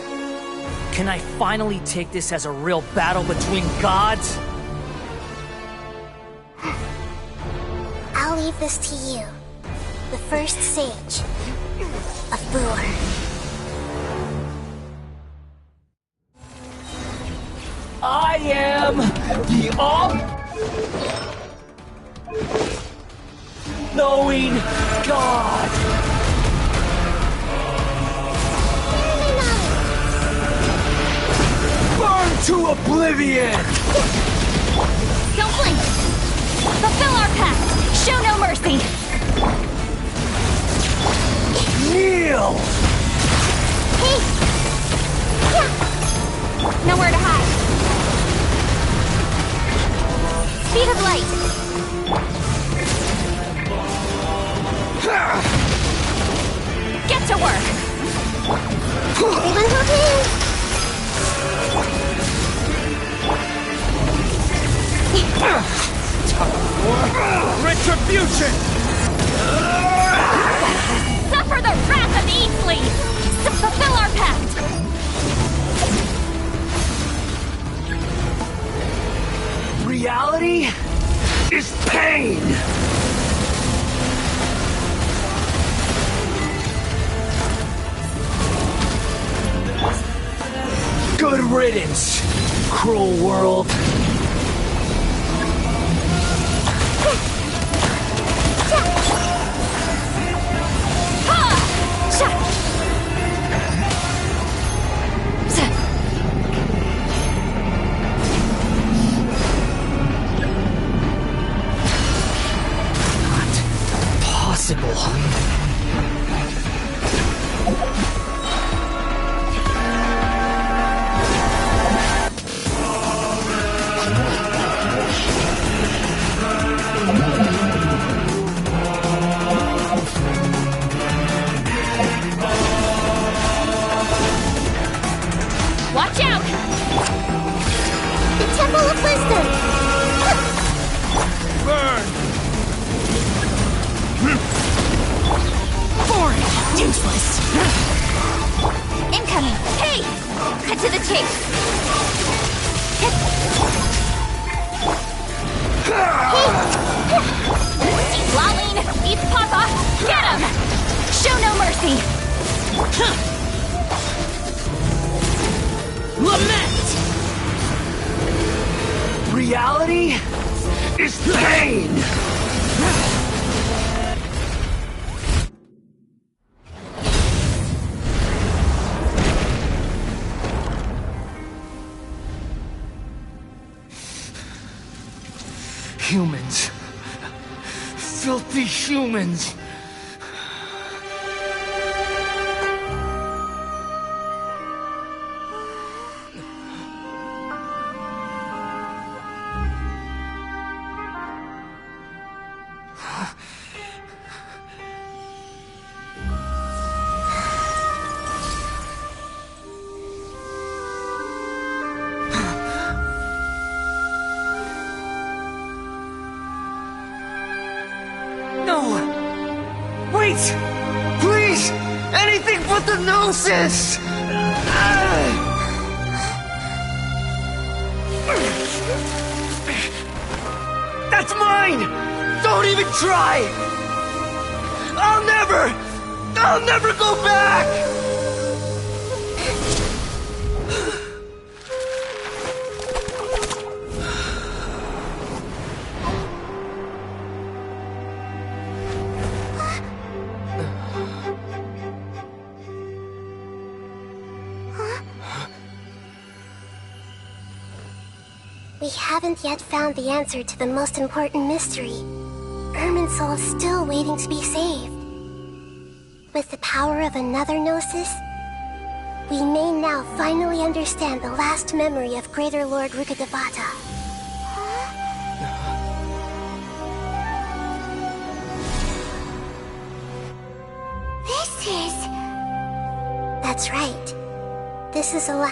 Can I finally take this as a real battle between gods? I'll leave this to you, the first sage of Boor. I am the all-knowing God. Burn to oblivion! Don't blink! Fulfill our pact! Show no mercy! Kneel! Hey! Yeah! Nowhere to hide. Speed of light! Get to work! Everyone hold hands! Retribution! Suffer the wrath of Eastleaf! Fulfill our pact! Reality is pain! Good riddance, cruel world. Watch out! The Temple of Wisdom! Burn! Boring! Useless! Incoming! Hey! Cut to the chase! He's lolling! Eats Papa! Get him! Show no mercy! Lament! Reality is pain! Humans. Filthy humans. Please! Please! Anything but the Gnosis! That's mine! Don't even try! I'll never go back! We haven't yet found the answer to the most important mystery. Irminsul is still waiting to be saved. With the power of another Gnosis, we may now finally understand the last memory of Greater Lord Rukkhadevata. This is... That's right. This is a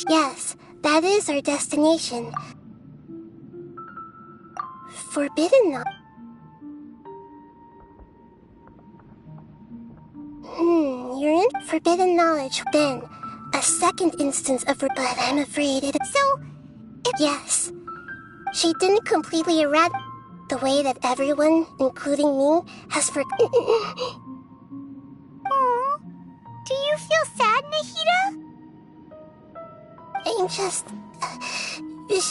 Yes, that is our destination. Forbidden knowledge. You're in forbidden knowledge, then. A second instance of but I'm afraid it... So... Yes. She didn't completely eradicate the way that everyone, including me, has forgotten. Aww. Do you feel sad, Nahida? I'm just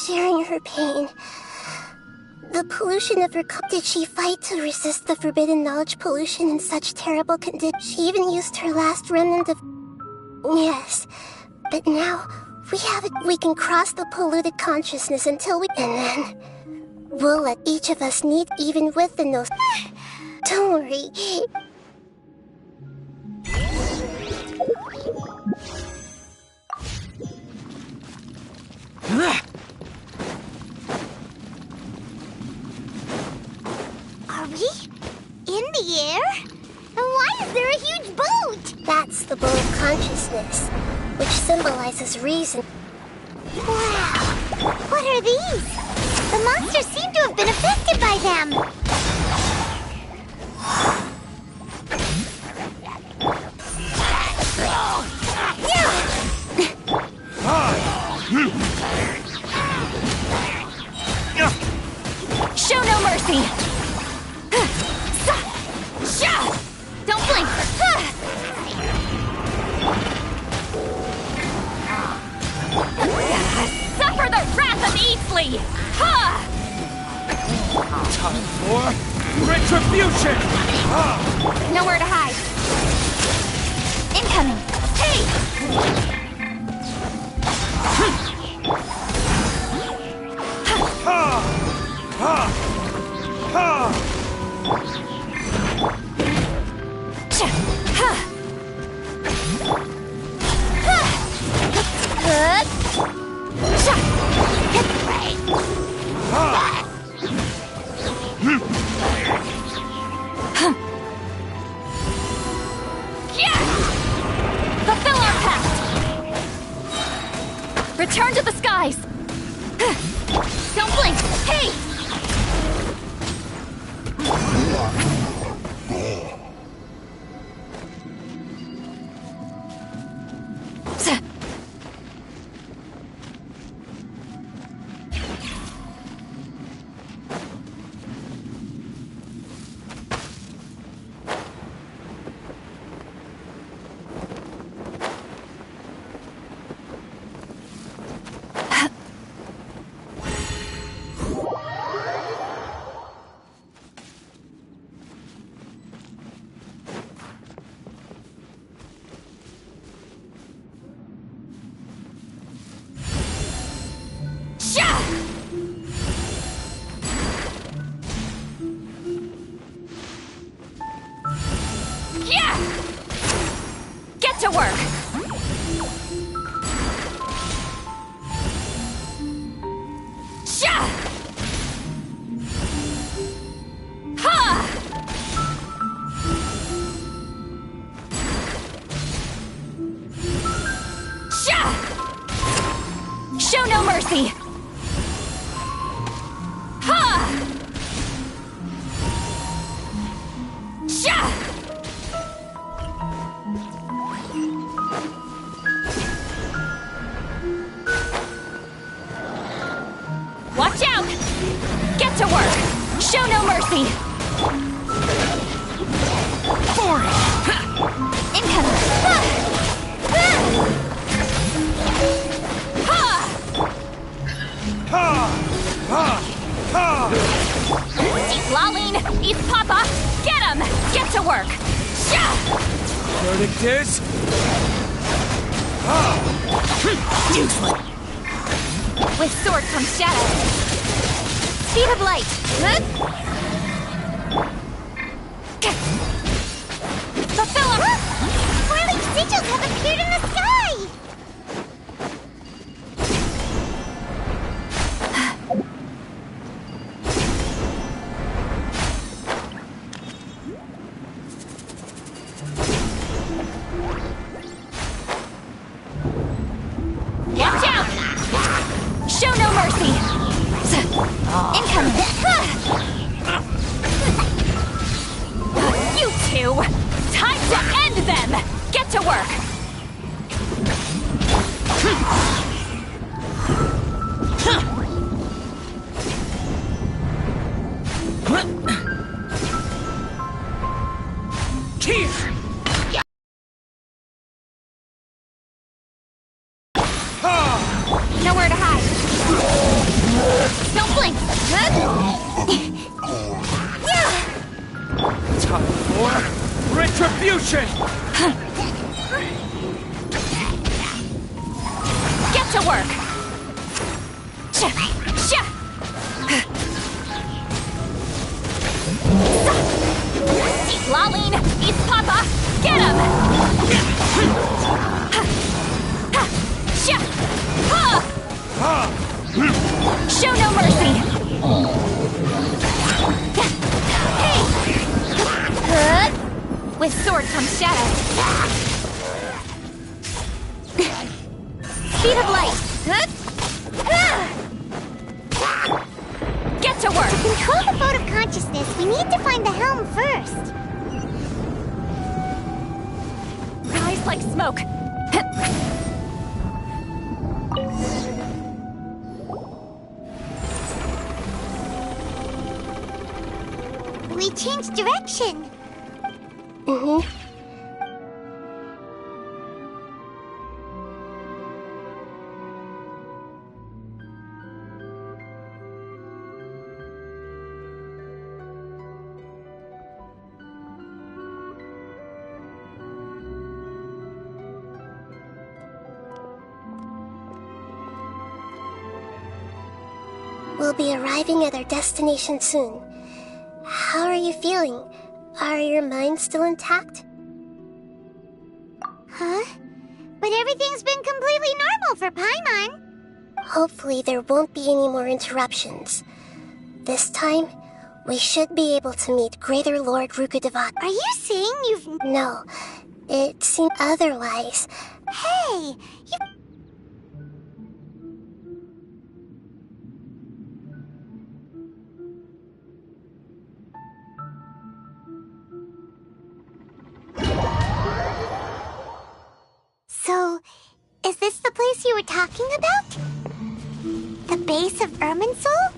sharing her pain. The pollution of her... Did she fight to resist the forbidden knowledge pollution in such terrible conditions? She even used her last remnant of... Yes, but now we have it. We can cross the polluted consciousness until we... And then we'll let each of us need even with the nose. Don't worry. Are we? In the air? And why is there a huge boat? That's the boat of consciousness, which symbolizes reason. Wow! What are these? The monsters seem to have been affected by them. Show no mercy! Don't blink! Suffer the wrath of Eastleigh! Time for retribution! Nowhere to hide. Incoming! Hey! Fulfill our pact! Return to the skies! Don't blink! Hey! Get to work! Show no mercy! Ha! Sha! Watch out! Get to work! Show no mercy! Forward! Incoming! Lolene! East Papa! Get him! Get to work! Sha! Verdict is... Useless! With sword comes shadow. Speed of light! Fulfill him! Swirling sigils have appeared in the sky! Watch out! Show no mercy! Incoming! You two! Time to end them! Get to work! Nowhere to hide! Don't blink! Time for retribution! Get to work! Sha! Lolene! East Papa! Get him! Sha! Show no mercy! Hey! With sword comes shadow. Speed of light! Get to work! To control the boat of consciousness, we need to find the helm first. Rise like smoke! We changed direction. We'll be arriving at our destination soon. How are you feeling? Are your minds still intact? Huh? But everything's been completely normal for Paimon. Hopefully there won't be any more interruptions. This time, we should be able to meet Greater Lord Rukudavat. Are you saying you've... No, it seemed otherwise. Hey, you... So, is this the place you were talking about? The base of Irminsul?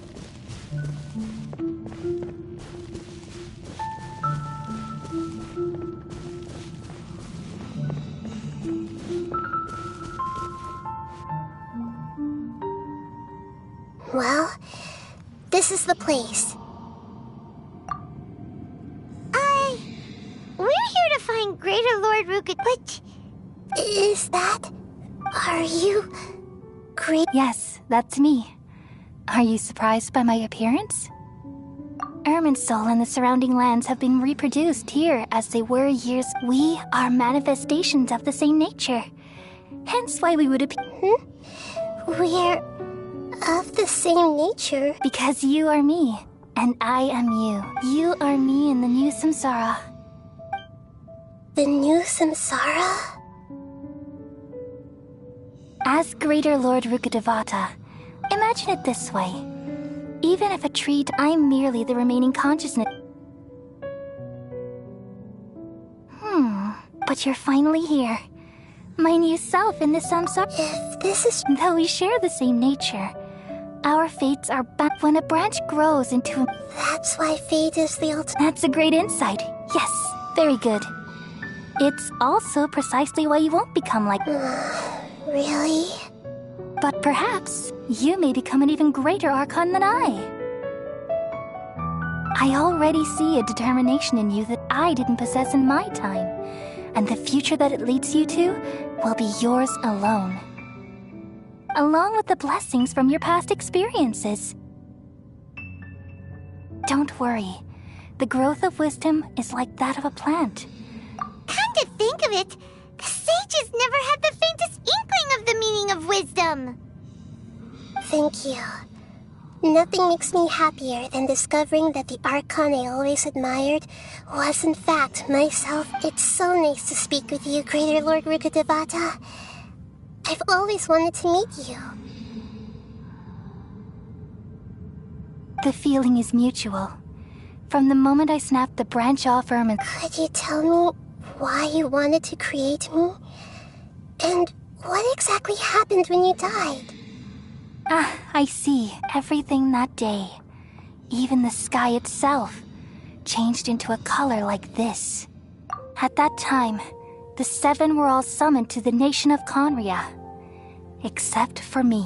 Well, this is the place. We're here to find Greater Lord Rukud, but... Is that... Are you... Great... Yes, that's me. Are you surprised by my appearance? Irminsul and the surrounding lands have been reproduced here as they were years. We are manifestations of the same nature. Hence why we would appear... We're... of the same nature? Because you are me, and I am you. You are me in the new samsara. The new samsara? As Greater Lord Rukkhadevata, imagine it this way. Even if a tree, I'm merely the remaining consciousness. But you're finally here. My new self in this samsara. If this is... Though we share the same nature, our fates are bound. When a branch grows into a... That's why fate is the ultimate... That's a great insight. Yes, very good. It's also precisely why you won't become like... Really? But perhaps you may become an even greater Archon than I. I already see a determination in you that I didn't possess in my time, and the future that it leads you to will be yours alone. Along with the blessings from your past experiences. Don't worry. The growth of wisdom is like that of a plant. Come to think of it, the sages never had the faintest inkling of the meaning of wisdom. Thank you. Nothing makes me happier than discovering that the Archon I always admired was in fact myself. It's so nice to speak with you, Greater Lord Rukkhadevata. I've always wanted to meet you. The feeling is mutual. From the moment I snapped the branch off Ermin... Could you tell me why you wanted to create me? And what exactly happened when you died? Ah, I see. Everything that day, even the sky itself, changed into a color like this. At that time, the seven were all summoned to the nation of Conria. Except for me.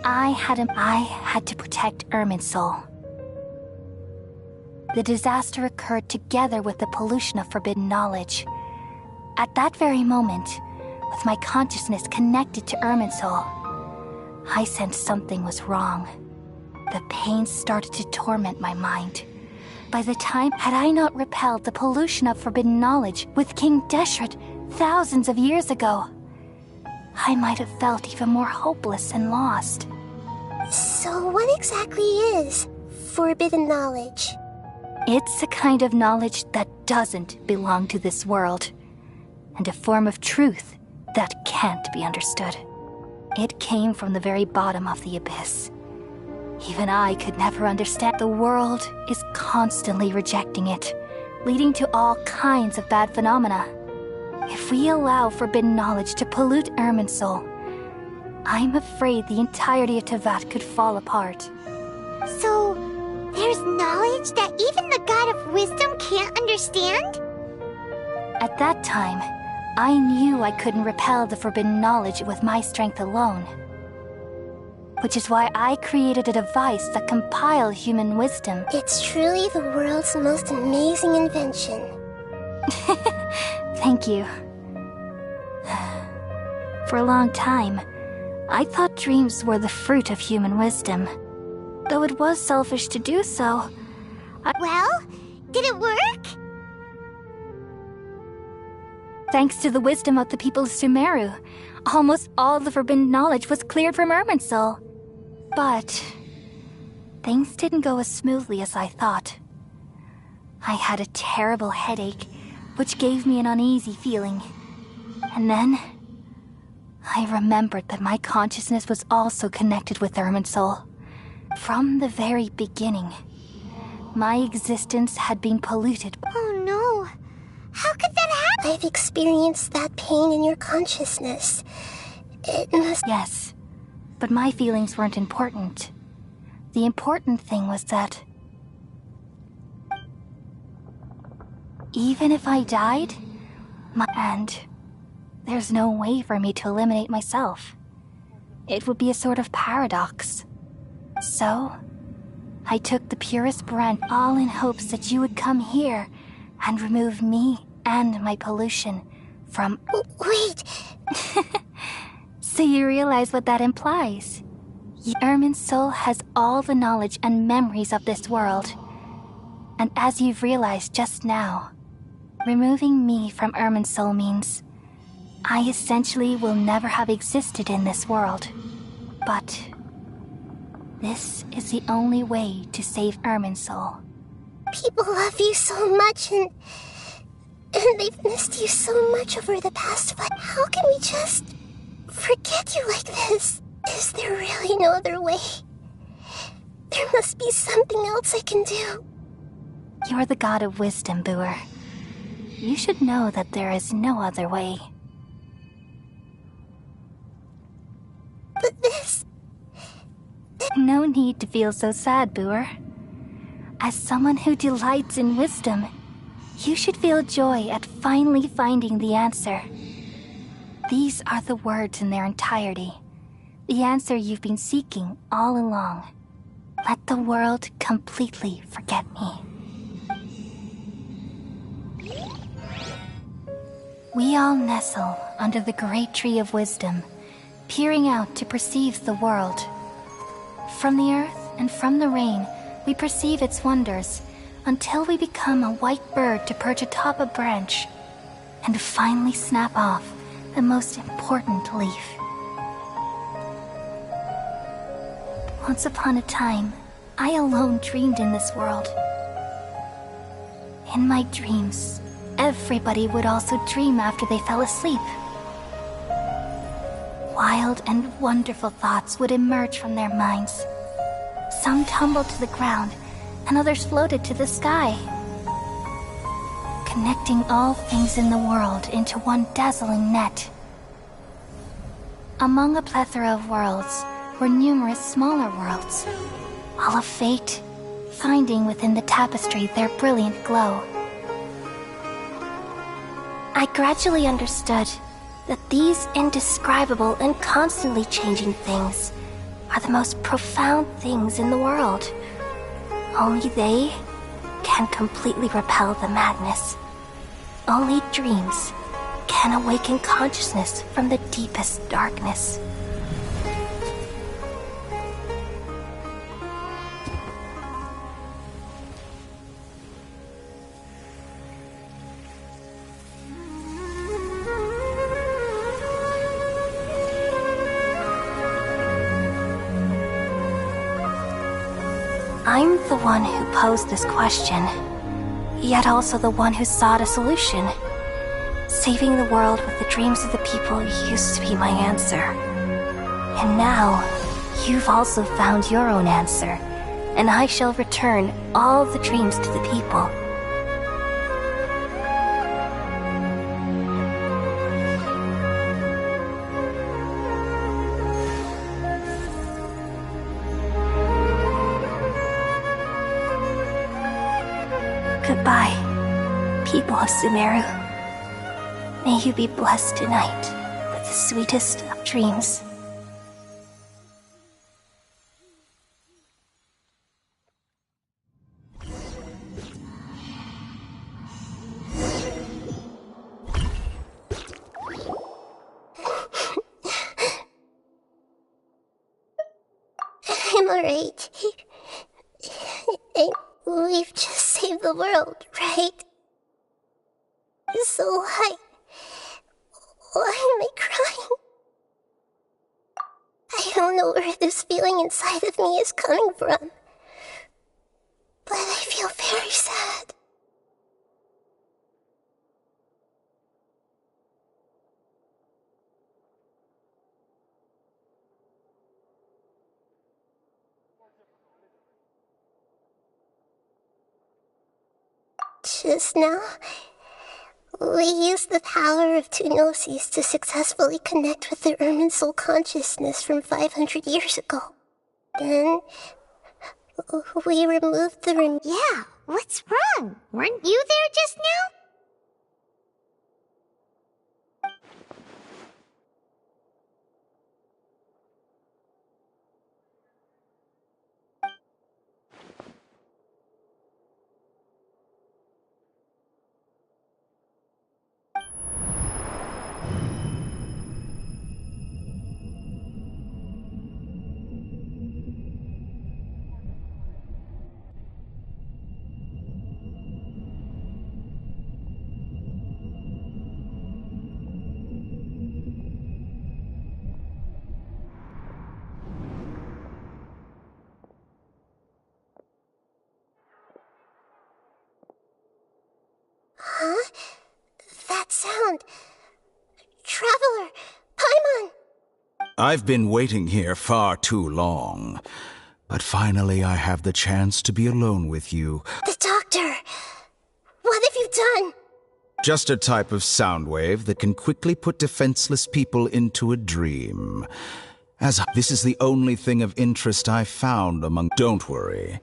I had to protect Irminsul. The disaster occurred together with the pollution of forbidden knowledge. At that very moment, with my consciousness connected to Irminsul, I sensed something was wrong. The pain started to torment my mind. By the time had I not repelled the pollution of forbidden knowledge with King Deshret thousands of years ago, I might have felt even more hopeless and lost. So what exactly is forbidden knowledge? It's a kind of knowledge that doesn't belong to this world, and a form of truth that can't be understood. It came from the very bottom of the abyss. Even I could never understand. The world is constantly rejecting it, leading to all kinds of bad phenomena. If we allow forbidden knowledge to pollute Irminsul, I'm afraid the entirety of Tevat could fall apart. So, there's knowledge that even the God of Wisdom can't understand? At that time, I knew I couldn't repel the forbidden knowledge with my strength alone. Which is why I created a device that compiled human wisdom. It's truly the world's most amazing invention. Thank you. For a long time, I thought dreams were the fruit of human wisdom. Though it was selfish to do so. Well, did it work? Thanks to the wisdom of the people of Sumeru, almost all the forbidden knowledge was cleared from Irminsul. But things didn't go as smoothly as I thought. I had a terrible headache, which gave me an uneasy feeling. And then I remembered that my consciousness was also connected with Irminsul. From the very beginning, my existence had been polluted. Oh no! How could that happen? I've experienced that pain in your consciousness. It must... Yes, but my feelings weren't important. The important thing was that even if I died, and there's no way for me to eliminate myself. It would be a sort of paradox. So, I took the purest branch, all in hopes that you would come here and remove me and my pollution from... Wait! So you realize what that implies. Irminsul has all the knowledge and memories of this world. And as you've realized just now, removing me from Irminsul means I essentially will never have existed in this world. But this is the only way to save Irminsul. People love you so much and they've missed you so much over the past 5. How can we just forget you like this. Is there really no other way? There must be something else I can do. You're the god of wisdom, Booer. You should know that there is no other way. But this... No need to feel so sad, Booer. As someone who delights in wisdom, you should feel joy at finally finding the answer. These are the words in their entirety. The answer you've been seeking all along. Let the world completely forget me. We all nestle under the great tree of wisdom, peering out to perceive the world. From the earth and from the rain, we perceive its wonders, until we become a white bird to perch atop a branch, and finally snap off the most important leaf. Once upon a time, I alone dreamed in this world. In my dreams, everybody would also dream after they fell asleep. Wild and wonderful thoughts would emerge from their minds. Some tumbled to the ground, and others floated to the sky, connecting all things in the world into one dazzling net. Among a plethora of worlds were numerous smaller worlds, all of fate, finding within the tapestry their brilliant glow. I gradually understood that these indescribable and constantly changing things are the most profound things in the world. Only they can completely repel the madness. Only dreams can awaken consciousness from the deepest darkness. I'm the one who posed this question, yet also the one who sought a solution. Saving the world with the dreams of the people used to be my answer. And now, you've also found your own answer, and I shall return all the dreams to the people. Goodbye, people of Sumeru. May you be blessed tonight with the sweetest of dreams. I'm alright. We've just saved the world, right? So why am I crying? I don't know where this feeling inside of me is coming from, but I feel very sad. Just now, we used the power of two gnosis to successfully connect with the Ermin soul consciousness from 500 years ago. Then, we removed the Yeah, what's wrong? Weren't you there just now? Huh? That sound. Traveler! Paimon! I've been waiting here far too long. But finally I have the chance to be alone with you. The doctor! What have you done? Just a type of sound wave that can quickly put defenseless people into a dream. As this is the only thing of interest I found among... Don't worry.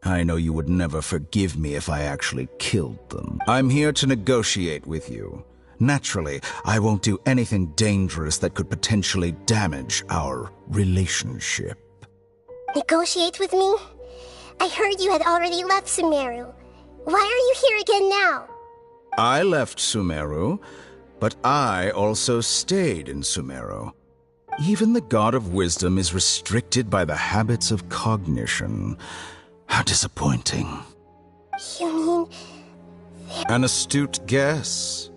I know you would never forgive me if I actually killed them. I'm here to negotiate with you. Naturally, I won't do anything dangerous that could potentially damage our relationship. Negotiate with me? I heard you had already left Sumeru. Why are you here again now? I left Sumeru, but I also stayed in Sumeru. Even the God of Wisdom is restricted by the habits of cognition. How disappointing. You mean... An astute guess.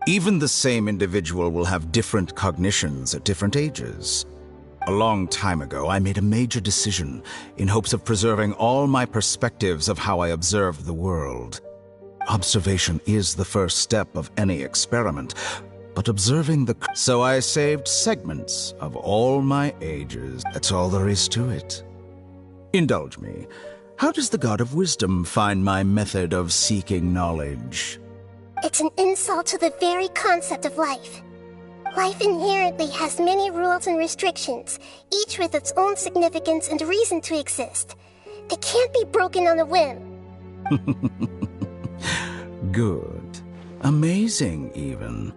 Even the same individual will have different cognitions at different ages. A long time ago, I made a major decision in hopes of preserving all my perspectives of how I observed the world. Observation is the first step of any experiment, but observing the... So I saved segments of all my ages. That's all there is to it. Indulge me. How does the God of Wisdom find my method of seeking knowledge? It's an insult to the very concept of life. Life inherently has many rules and restrictions, each with its own significance and reason to exist. They can't be broken on a whim. Good. Amazing, even.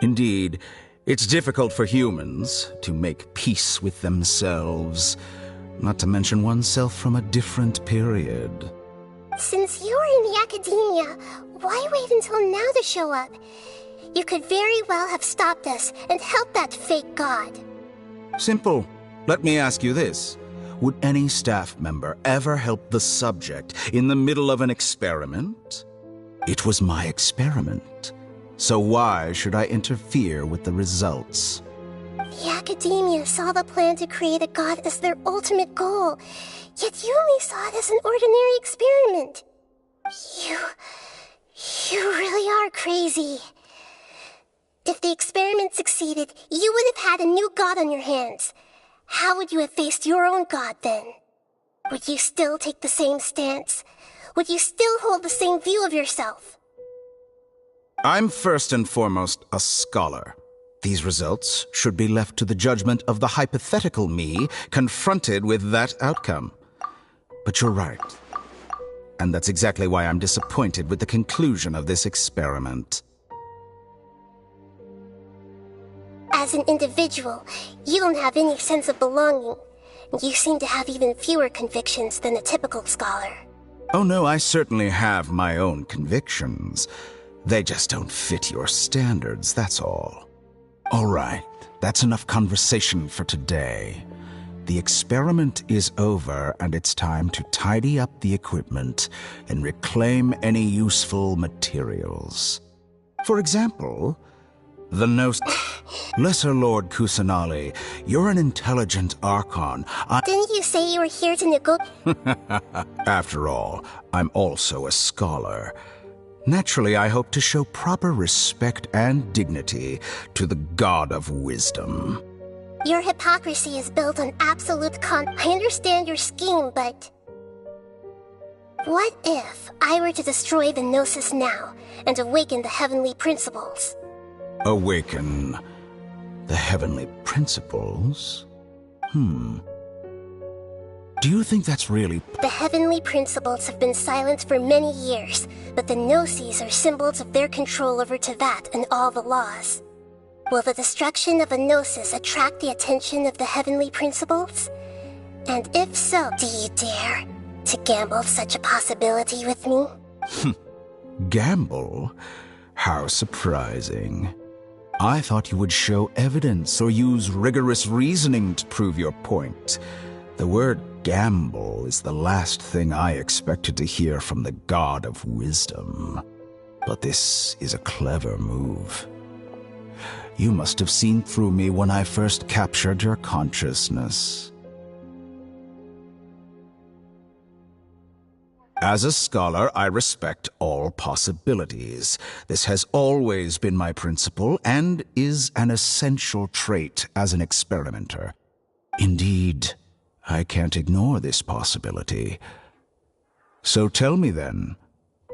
Indeed, it's difficult for humans to make peace with themselves, not to mention oneself from a different period. Since you're in the academia, why wait until now to show up? You could very well have stopped us and helped that fake god. Simple. Let me ask you this. Would any staff member ever help the subject in the middle of an experiment? It was my experiment. So why should I interfere with the results? The academia saw the plan to create a god as their ultimate goal, yet you only saw it as an ordinary experiment. You really are crazy. If the experiment succeeded, you would have had a new god on your hands. How would you have faced your own god then? Would you still take the same stance? Would you still hold the same view of yourself? I'm first and foremost a scholar. These results should be left to the judgment of the hypothetical me confronted with that outcome. But you're right. And that's exactly why I'm disappointed with the conclusion of this experiment. As an individual, you don't have any sense of belonging. You seem to have even fewer convictions than a typical scholar. Oh no, I certainly have my own convictions. They just don't fit your standards, that's all. All right, that's enough conversation for today. The experiment is over, and it's time to tidy up the equipment and reclaim any useful materials. For example, the Lesser Lord Kusanali, you're an intelligent Archon. Didn't you say you were here to negotiate? After all, I'm also a scholar. Naturally, I hope to show proper respect and dignity to the God of Wisdom. Your hypocrisy is built on absolute I understand your scheme, but... What if I were to destroy the Gnosis now and awaken the heavenly principles? Awaken the heavenly principles? Do you think that's really... The heavenly principles have been silent for many years, but the Gnosis are symbols of their control over Tevat and all the laws. Will the destruction of a Gnosis attract the attention of the heavenly principles? And if so, do you dare to gamble such a possibility with me? Gamble? How surprising. I thought you would show evidence or use rigorous reasoning to prove your point. The word gamble is the last thing I expected to hear from the God of Wisdom. But this is a clever move. You must have seen through me when I first captured your consciousness. As a scholar, I respect all possibilities. This has always been my principle and is an essential trait as an experimenter. Indeed, I can't ignore this possibility. So tell me then,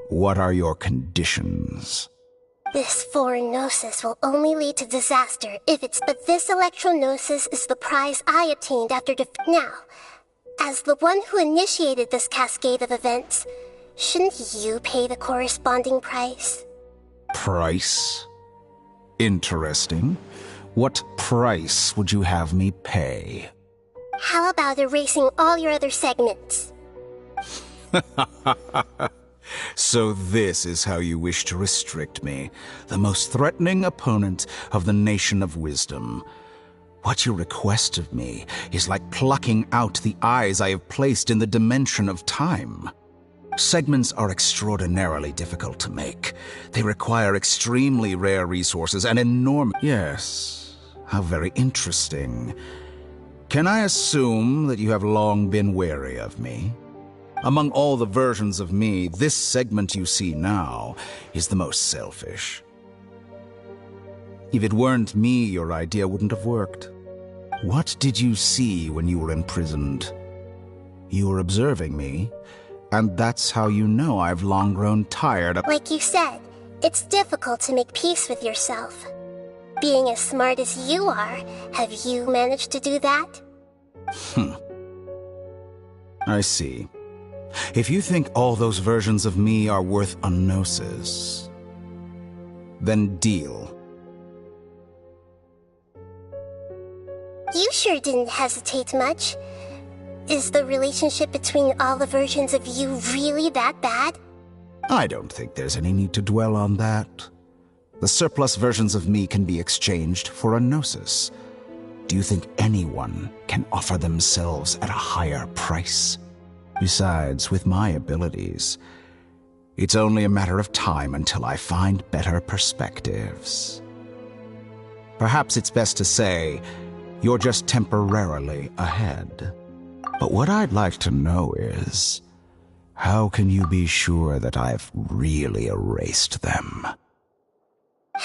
what are your conditions? This foreign gnosis will only lead to disaster if it's... But this electro-gnosis is the prize I obtained after Now, as the one who initiated this cascade of events, shouldn't you pay the corresponding price? Price? Interesting. What price would you have me pay? How about erasing all your other segments? So this is how you wish to restrict me, the most threatening opponent of the Nation of Wisdom. What you request of me is like plucking out the eyes I have placed in the dimension of time. Segments are extraordinarily difficult to make. They require extremely rare resources and enormous... Yes, how very interesting. Can I assume that you have long been wary of me? Among all the versions of me, this segment you see now is the most selfish. If it weren't me, your idea wouldn't have worked. What did you see when you were imprisoned? You were observing me, and that's how you know I've long grown tired of... Like you said, it's difficult to make peace with yourself. Being as smart as you are, have you managed to do that? I see. If you think all those versions of me are worth a gnosis, then deal. You sure didn't hesitate much. Is the relationship between all the versions of you really that bad? I don't think there's any need to dwell on that. The surplus versions of me can be exchanged for a gnosis. Do you think anyone can offer themselves at a higher price? Besides, with my abilities, it's only a matter of time until I find better perspectives. Perhaps it's best to say, you're just temporarily ahead. But what I'd like to know is, how can you be sure that I've really erased them?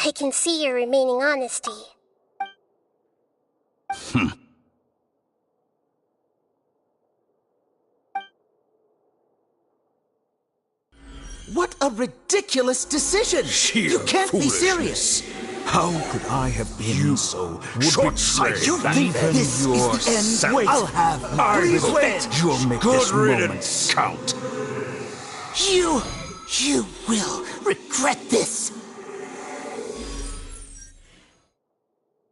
I can see your remaining honesty. What a ridiculous decision! You can't be serious! How could I have been so short-sighted? You think this is the end? Wait, I'll have Please wait! You'll make Good this riddance. moment count. You will regret this!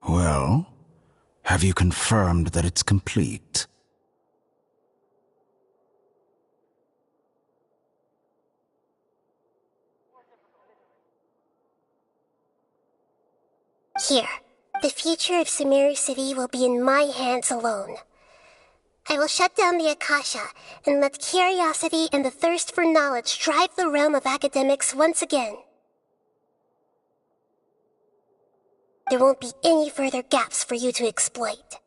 Well, have you confirmed that it's complete? Here, the future of Sumeru City will be in my hands alone. I will shut down the Akasha and let curiosity and the thirst for knowledge drive the realm of academics once again. There won't be any further gaps for you to exploit.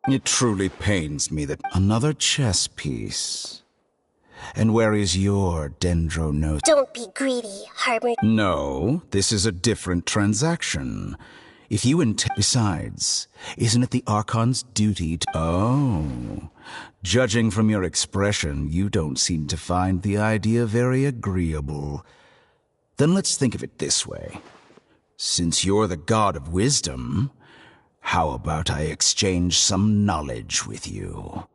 It truly pains me that another chess piece. And where is your dendronosis? Don't be greedy, Harbor. No, this is a different transaction. If you Besides, isn't it the Archon's duty to... Oh, judging from your expression, you don't seem to find the idea very agreeable. Then let's think of it this way. Since you're the god of wisdom, how about I exchange some knowledge with you?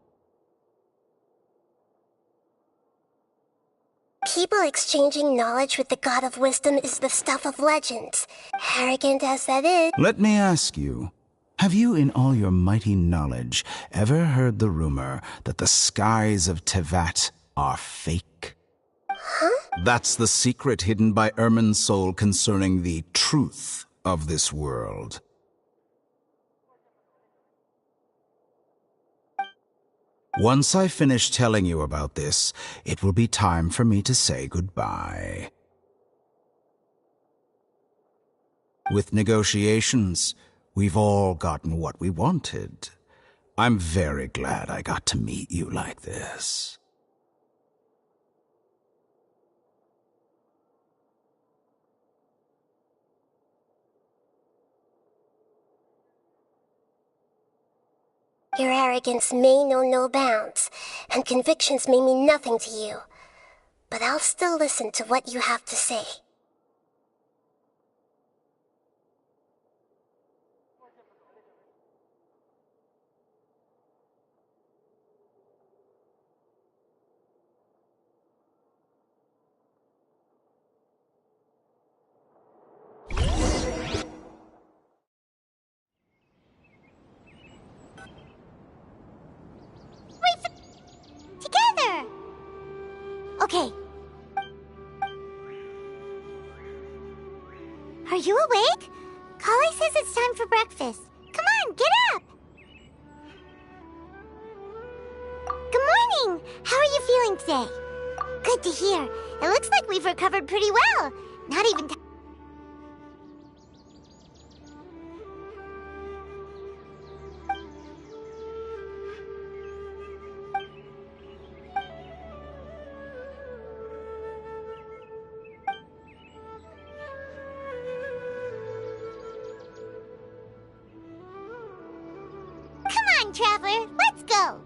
People exchanging knowledge with the God of Wisdom is the stuff of legends. Arrogant as that is. Let me ask you, have you in all your mighty knowledge ever heard the rumor that the skies of Tevat are fake? Huh? That's the secret hidden by Irminsul concerning the truth of this world. Once I finish telling you about this, it will be time for me to say goodbye. With negotiations, we've all gotten what we wanted. I'm very glad I got to meet you like this. Your arrogance may know no bounds, and convictions may mean nothing to you. But I'll still listen to what you have to say. Together! Okay. Are you awake? Kali says it's time for breakfast. Come on, get up! Good morning! How are you feeling today? Good to hear. It looks like we've recovered pretty well. Not even... Come on, Traveler, let's go!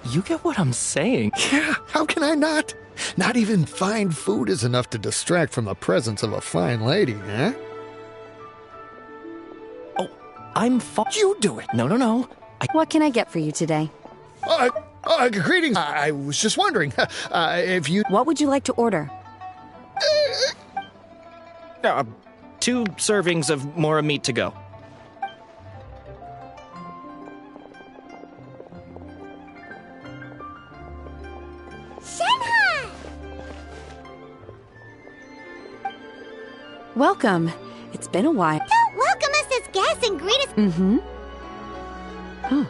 You get what I'm saying? Yeah, how can I not? Not even fine food is enough to distract from the presence of a fine lady, eh? Oh, I'm fine. You do it. No. What can I get for you today? Greetings. I was just wondering if you... What would you like to order? 2 servings of mora meat to go. Welcome. It's been a while. Don't welcome us as guests and greet us. Mm-hmm. Huh.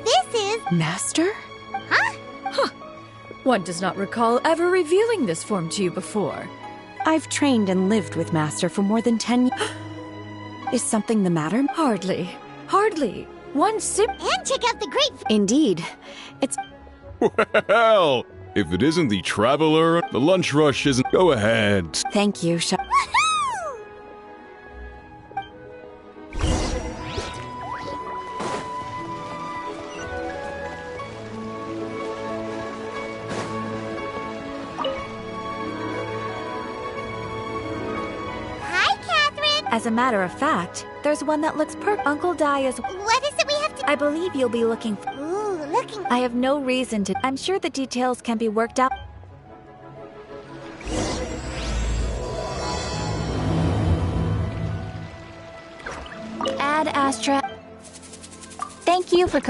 This is... Master? Huh? One does not recall ever revealing this form to you before. I've trained and lived with Master for more than 10 years. Is something the matter? Hardly. One sip... And check out the great... Indeed. It's... Well, if it isn't the Traveler, the lunch rush isn't... Go ahead. Thank you, As a matter of fact, there's one that looks Uncle Dai is... What is it we have to... I believe you'll be looking for... Ooh, looking... I have no reason to... I'm sure the details can be worked out. Ad Astra... Thank you for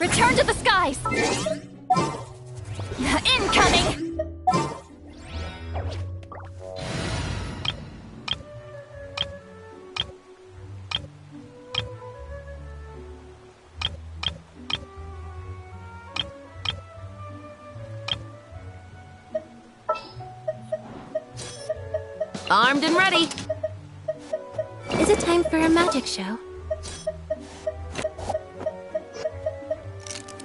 Return Return to the skies! Incoming! Armed and ready. Is it time for a magic show?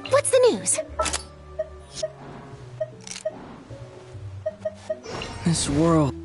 What's the news? This world.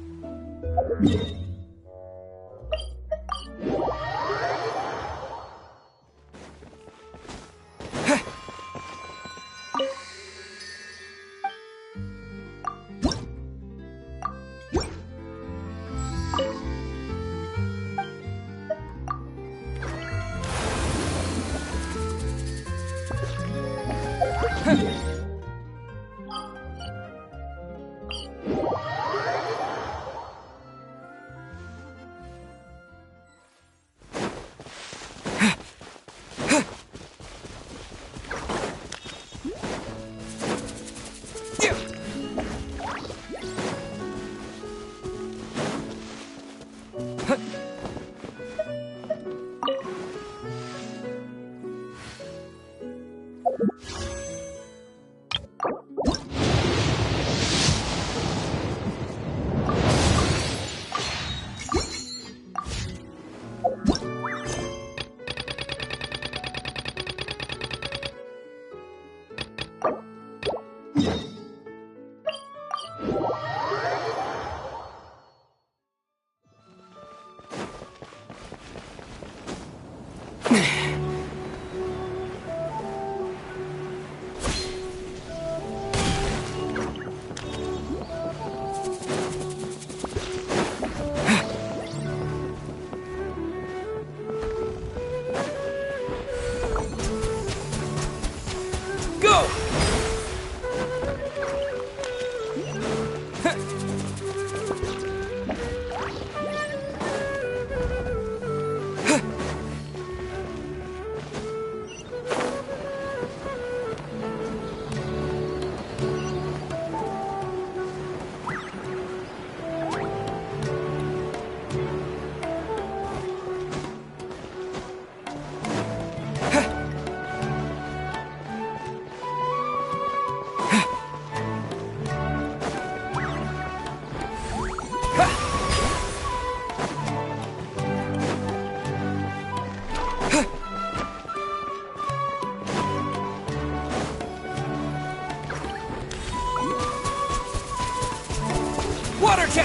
Water jet!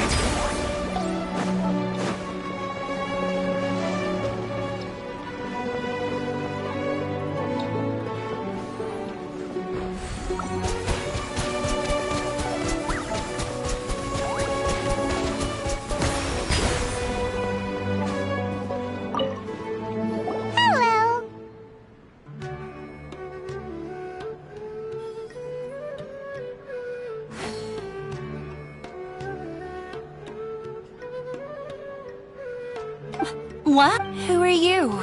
What? Who are you?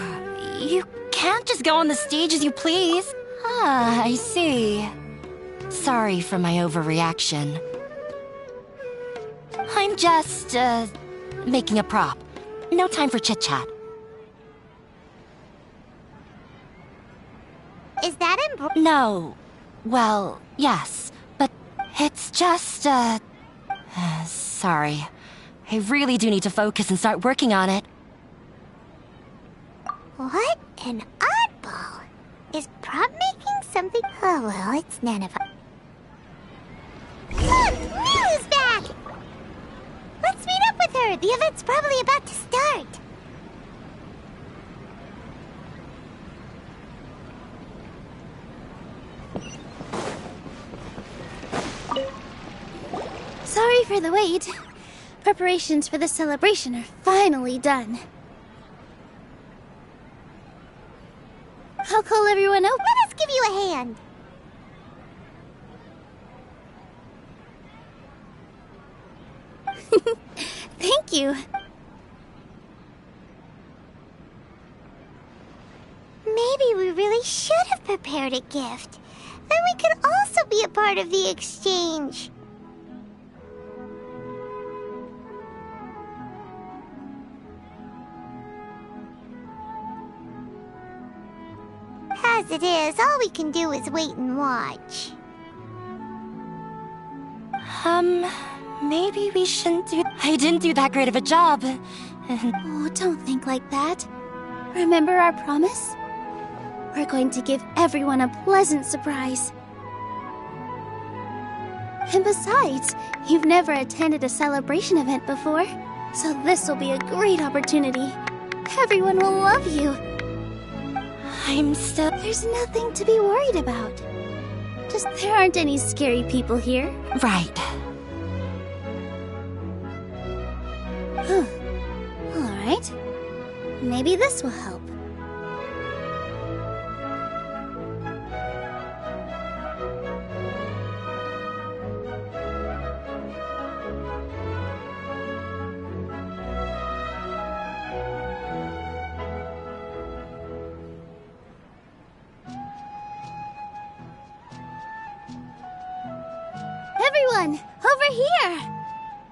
You can't just go on the stage as you please. Ah, I see. Sorry for my overreaction. I'm just, making a prop. No time for chit-chat. Is that No. Well, yes. But it's just, sorry. I really do need to focus and start working on it. What an oddball. Is prop making something? Oh well, it's none of us. Look! Miu's back! Let's meet up with her! The event's probably about to start! Sorry for the wait. Preparations for the celebration are finally done. I'll call everyone out. Let us give you a hand. Thank you. Maybe we really should have prepared a gift, then we could also be a part of the exchange. As it is, all we can do is wait and watch. Maybe we shouldn't do... I didn't do that great of a job. Oh, don't think like that. Remember our promise? We're going to give everyone a pleasant surprise. And besides, you've never attended a celebration event before, so this will be a great opportunity. Everyone will love you. There's nothing to be worried about. Just there aren't any scary people here. Right. Alright. Maybe this will help. Everyone, over here!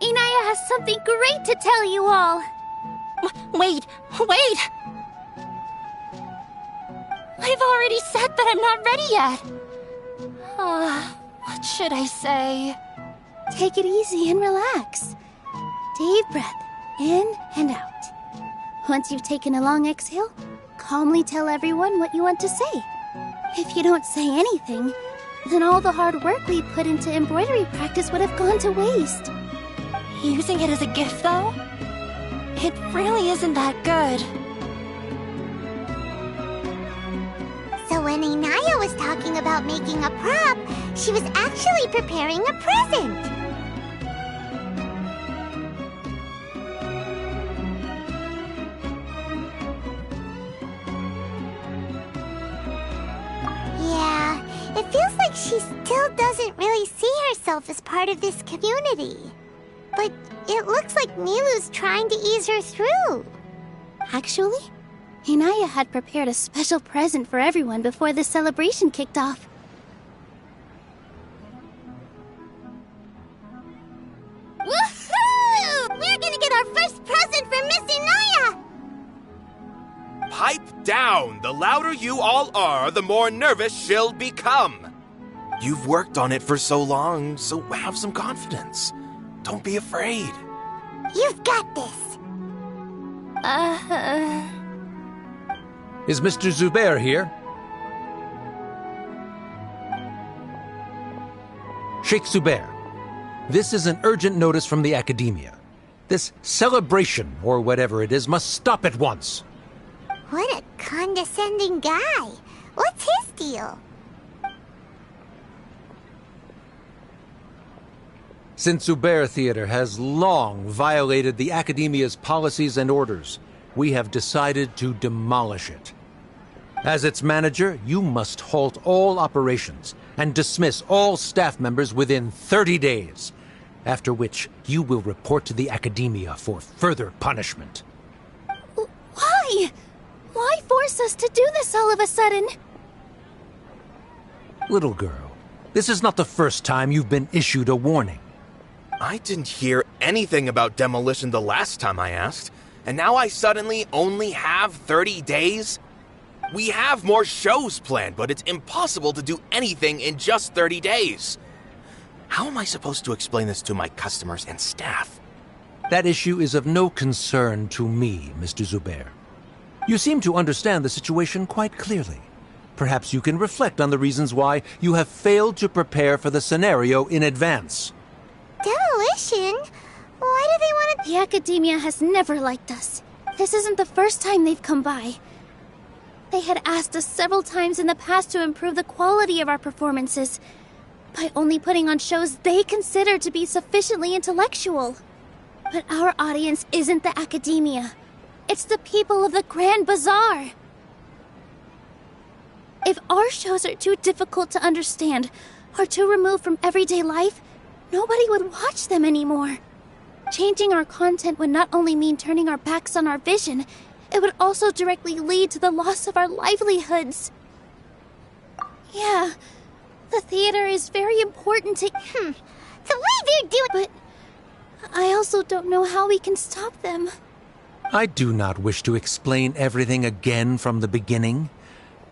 Inaya has something great to tell you all! Wait! I've already said that I'm not ready yet! What should I say? Take it easy and relax. Deep breath, in and out. Once you've taken a long exhale, calmly tell everyone what you want to say. If you don't say anything, then all the hard work we put into embroidery practice would have gone to waste. Using it as a gift, though? It really isn't that good. So when Inaya was talking about making a prop, she was actually preparing a present. Yeah, it feels like she still doesn't really see herself as part of this community. But it looks like Milu's trying to ease her through. Actually, Inaya had prepared a special present for everyone before the celebration kicked off. Woohoo! We're gonna get our first present from Miss Inaya! Pipe down! The louder you all are, the more nervous she'll become. You've worked on it for so long, so have some confidence. Don't be afraid. You've got this. Is Mr. Zubair here? Sheikh Zubair, this is an urgent notice from the Academia. This celebration, or whatever it is, must stop at once. What a condescending guy. What's his deal? Since Zubair Theater has long violated the Academia's policies and orders, we have decided to demolish it. As its manager, you must halt all operations and dismiss all staff members within 30 days, after which you will report to the Academia for further punishment. Why? Why force us to do this all of a sudden? Little girl, this is not the first time you've been issued a warning. I didn't hear anything about demolition the last time I asked, and now I suddenly only have 30 days? We have more shows planned, but it's impossible to do anything in just 30 days. How am I supposed to explain this to my customers and staff? That issue is of no concern to me, Mr. Zubair. You seem to understand the situation quite clearly. Perhaps you can reflect on the reasons why you have failed to prepare for the scenario in advance. Demolition? Why do they want to... The Academia has never liked us. This isn't the first time they've come by. They had asked us several times in the past to improve the quality of our performances by only putting on shows they consider to be sufficiently intellectual. But our audience isn't the Academia. It's the people of the Grand Bazaar. If our shows are too difficult to understand or too removed from everyday life, nobody would watch them anymore. Changing our content would not only mean turning our backs on our vision, it would also directly lead to the loss of our livelihoods. Yeah, the theater is very important to... The way they're doing... But I also don't know how we can stop them. I do not wish to explain everything again from the beginning.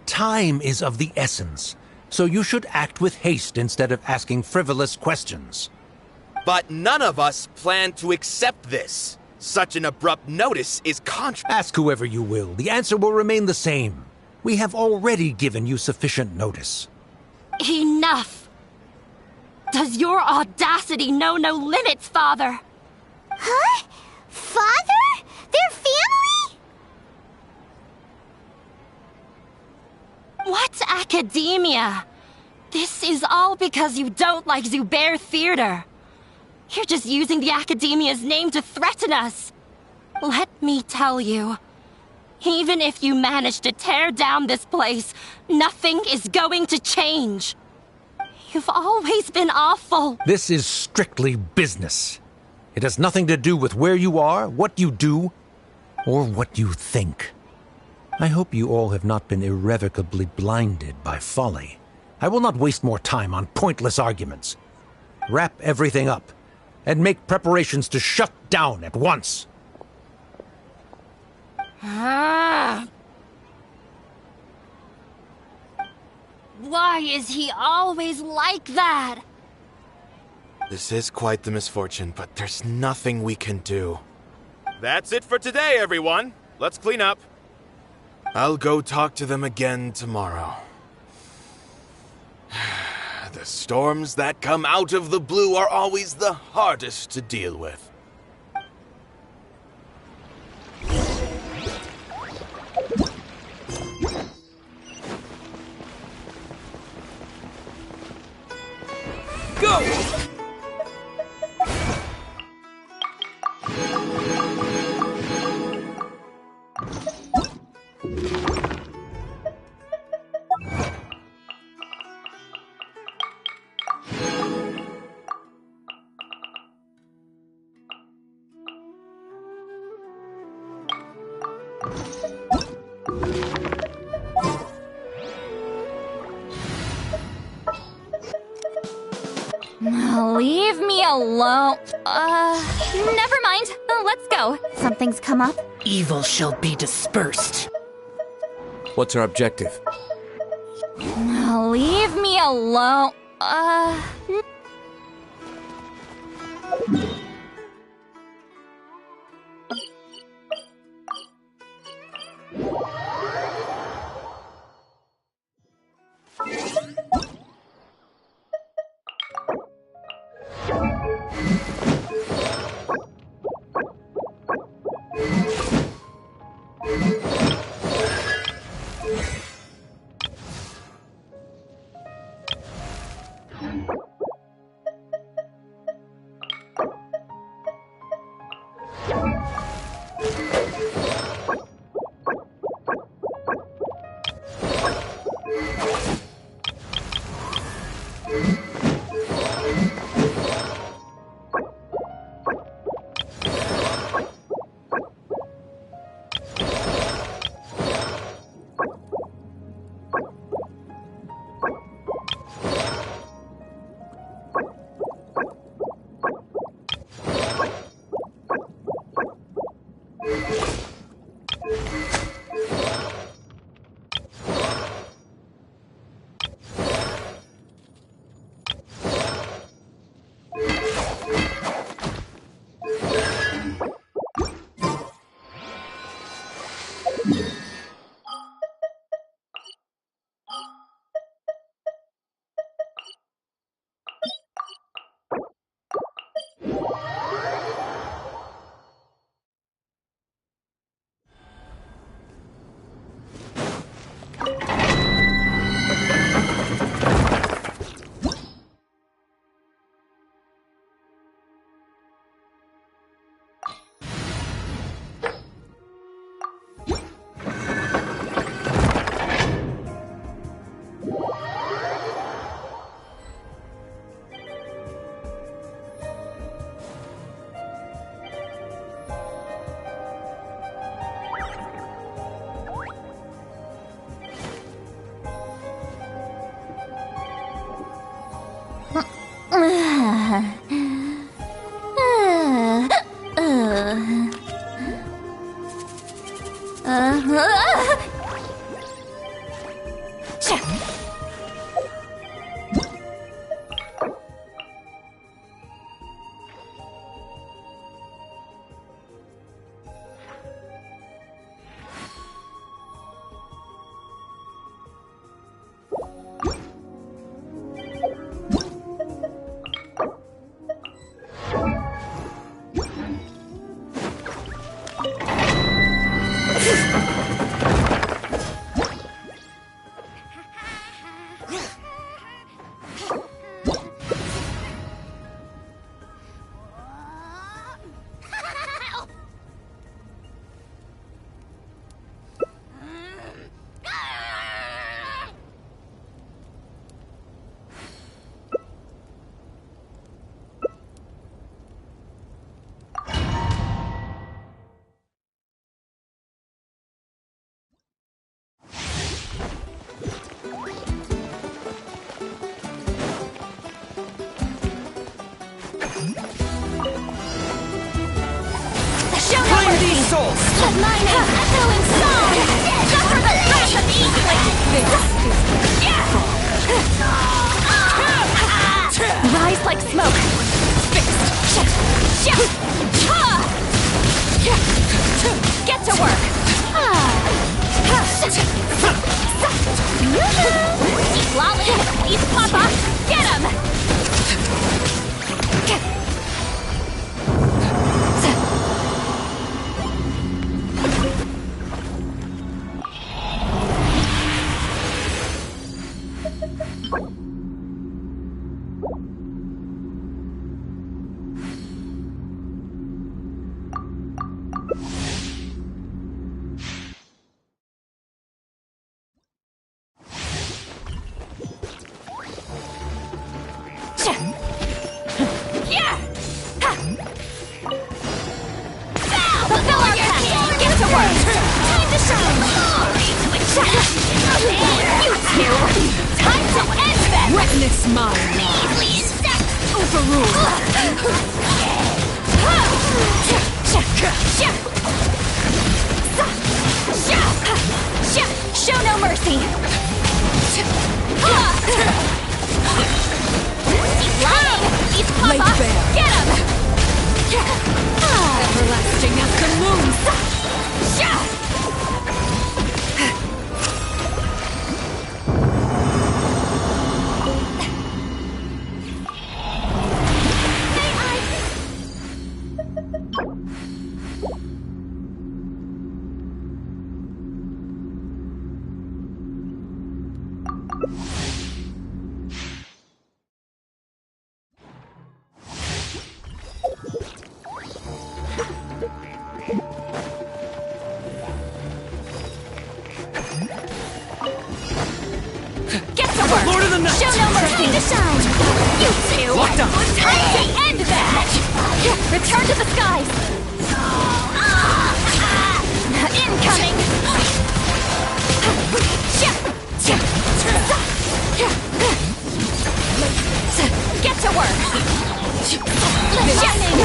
Time is of the essence, so you should act with haste instead of asking frivolous questions. But none of us plan to accept this. Such an abrupt notice is Ask whoever you will. The answer will remain the same. We have already given you sufficient notice. Enough! Does your audacity know no limits, Father? Huh? Father? Their family? What academia? This is all because you don't like Zubair Theater. You're just using the Academia's name to threaten us. Let me tell you, even if you manage to tear down this place, nothing is going to change. You've always been awful. This is strictly business. It has nothing to do with where you are, what you do, or what you think. I hope you all have not been irrevocably blinded by folly. I will not waste more time on pointless arguments. Wrap everything up, and make preparations to shut down at once. Why is he always like that? This is quite the misfortune, but there's nothing we can do. That's it for today, everyone. Let's clean up. I'll go talk to them again tomorrow. The storms that come out of the blue are always the hardest to deal with. Go! Leave me alone. Never mind. Let's go. Something's come up. Evil shall be dispersed. What's our objective? Leave me alone. Show no mercy! These souls! Let my name echo in song! Suffer the wrath of easily! Rise like smoke! Fixed! Get to work! Keep lolling! Eat Papa! Get him! Witness my overrule. Show no mercy. He's lying. He's Papa. Get him. Everlasting as the moon. Lord of the Night! Show no mercy to shine! You two! Locked up! Time to end that! Return to the skies! Incoming! Get to work! Lightning!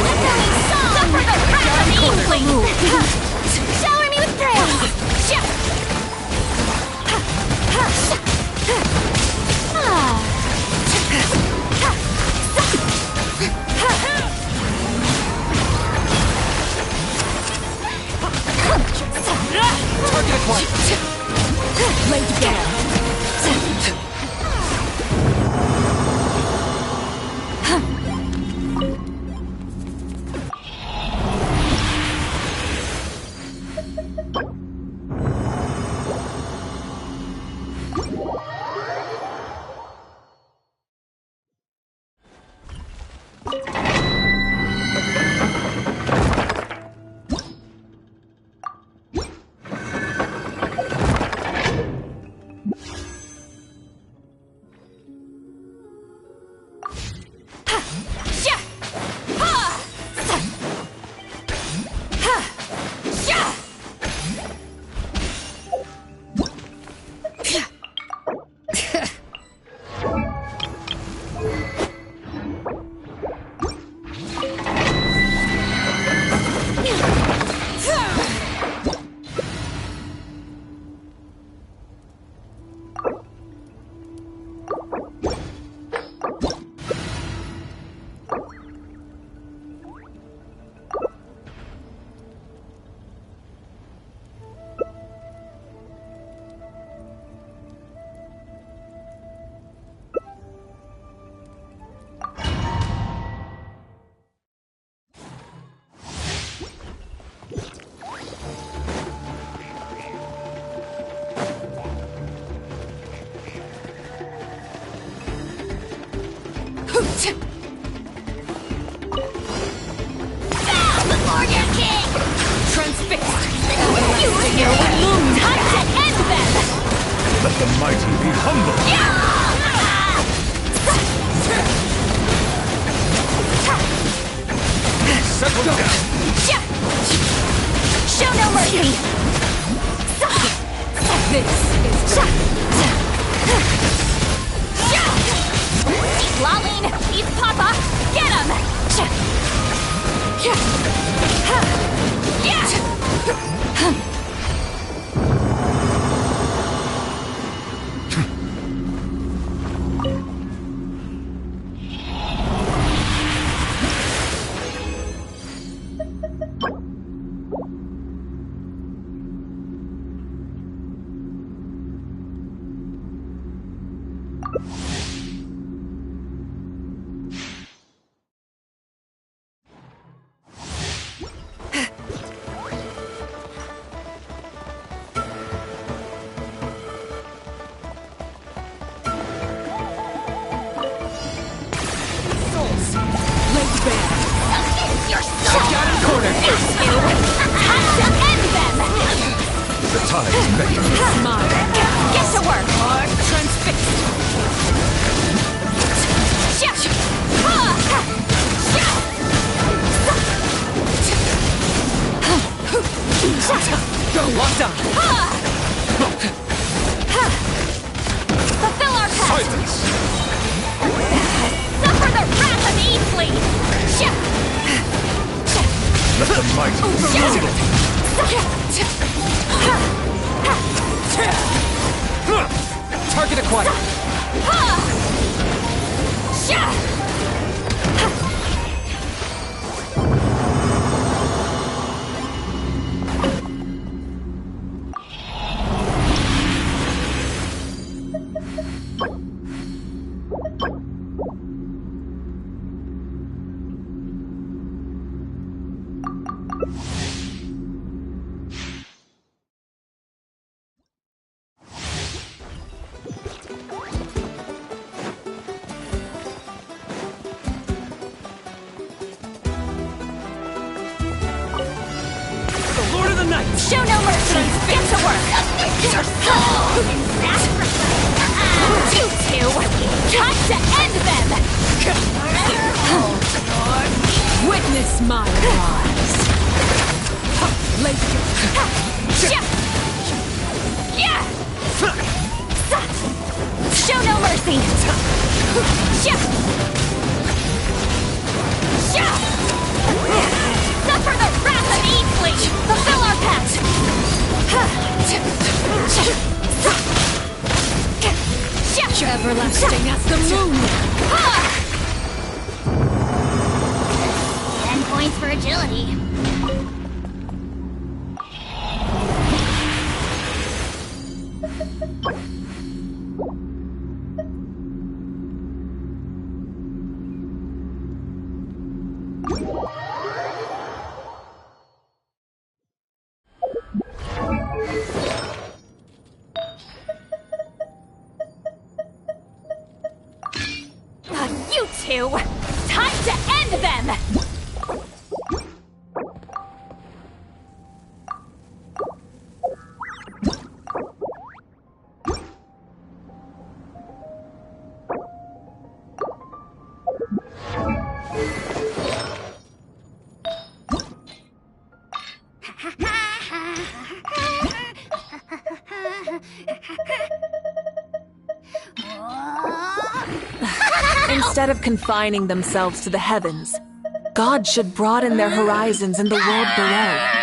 Suffer the wrath of Evelings! Shower me with praise! Target acquired. Laid bare. Before your king! Transfixed! You hear what looms! Time to end them! Let the mighty be humble! Settle down! Show no mercy! This is He's lolling! He's Papa! Get him! The tide's beckoning. Mine. Get to work. Transfixed. Go, locked on. Fulfill our task. Silence. Suffer the wrath of Easley. Let the might rule. Target acquired. Show no mercy! Get to work! Your soul! You two! Time to end them! Witness my rise. Show no mercy! Suffer the wrath of Easley! Fulfill our pact! Everlasting as the moon! 10 points for agility. You two! Time to end them! Instead of confining themselves to the heavens, God should broaden their horizons in the world below.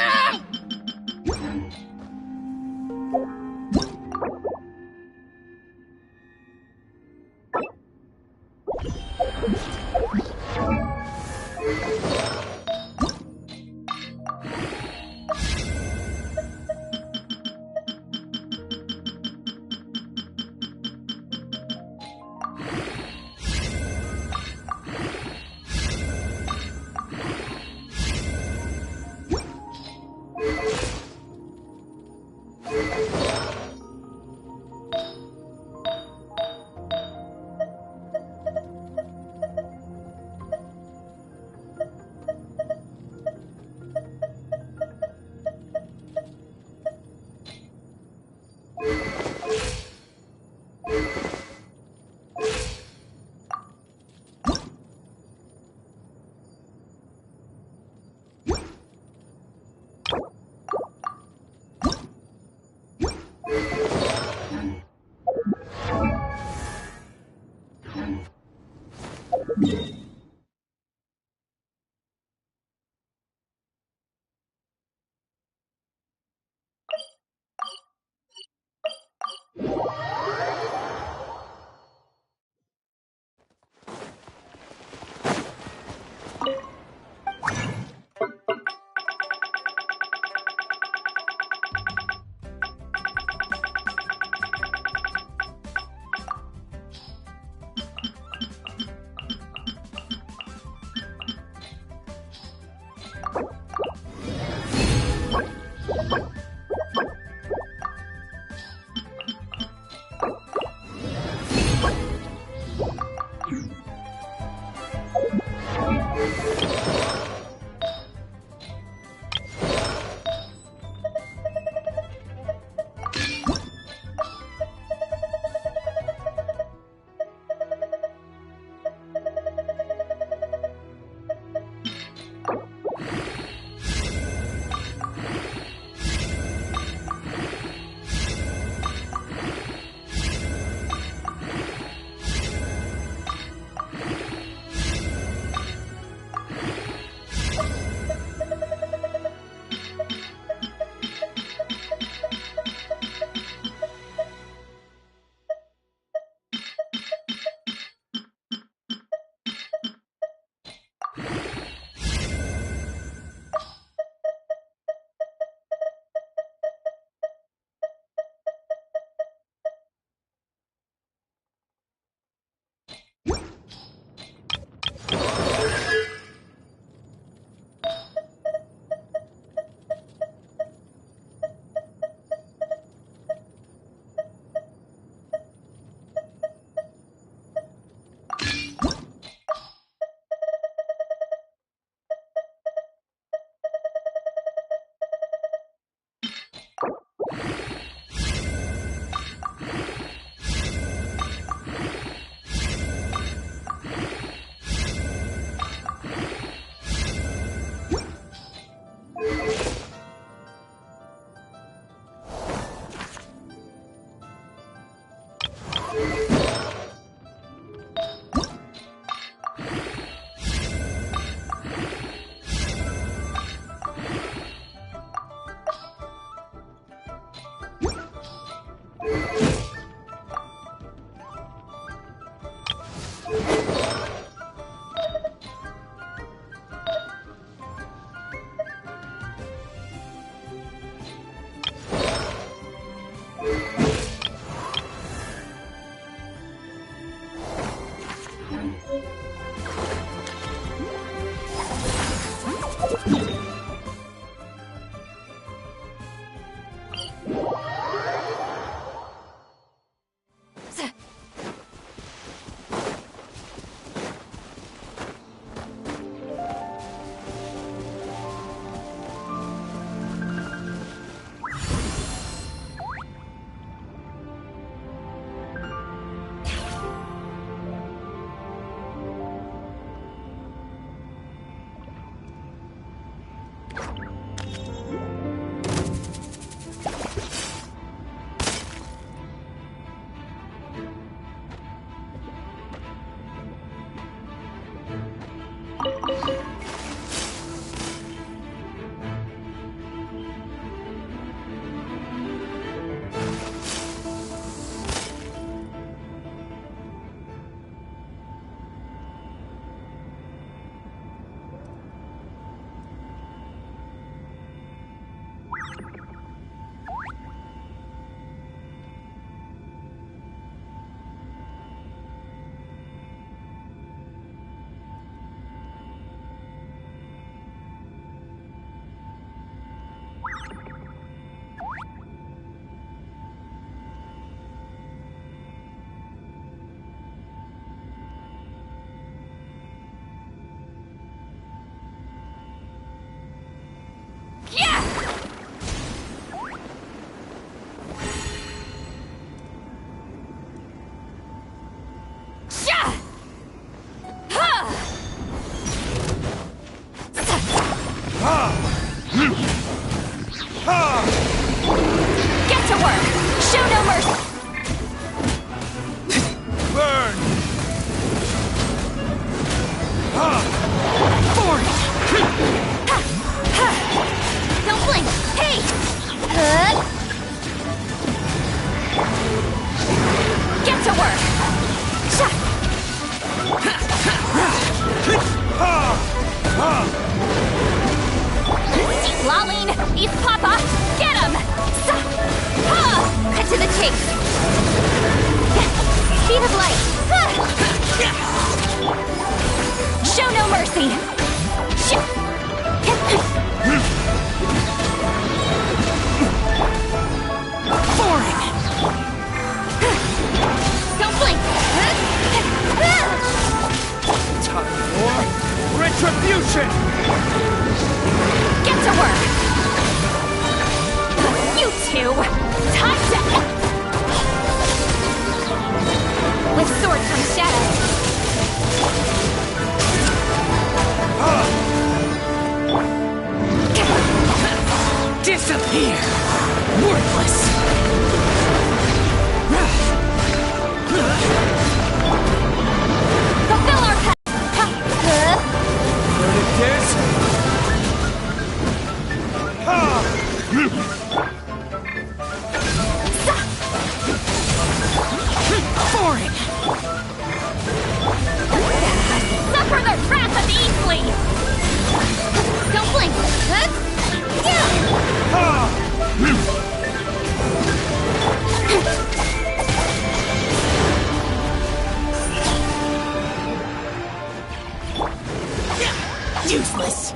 Get to work! Show no mercy! Burn! Don't blink! Hey! Get to work! Laline! East Papa! Get him! Cut to the chase! Speed of light! Show no mercy! Boring! Don't blink! Time for retribution! Get to work! You two! Time to... With sword comes shadow. Disappear! Worthless! Fulfill our path! Where it is? Boring! Suffer the wrath of Eastly! Don't blink! Useless!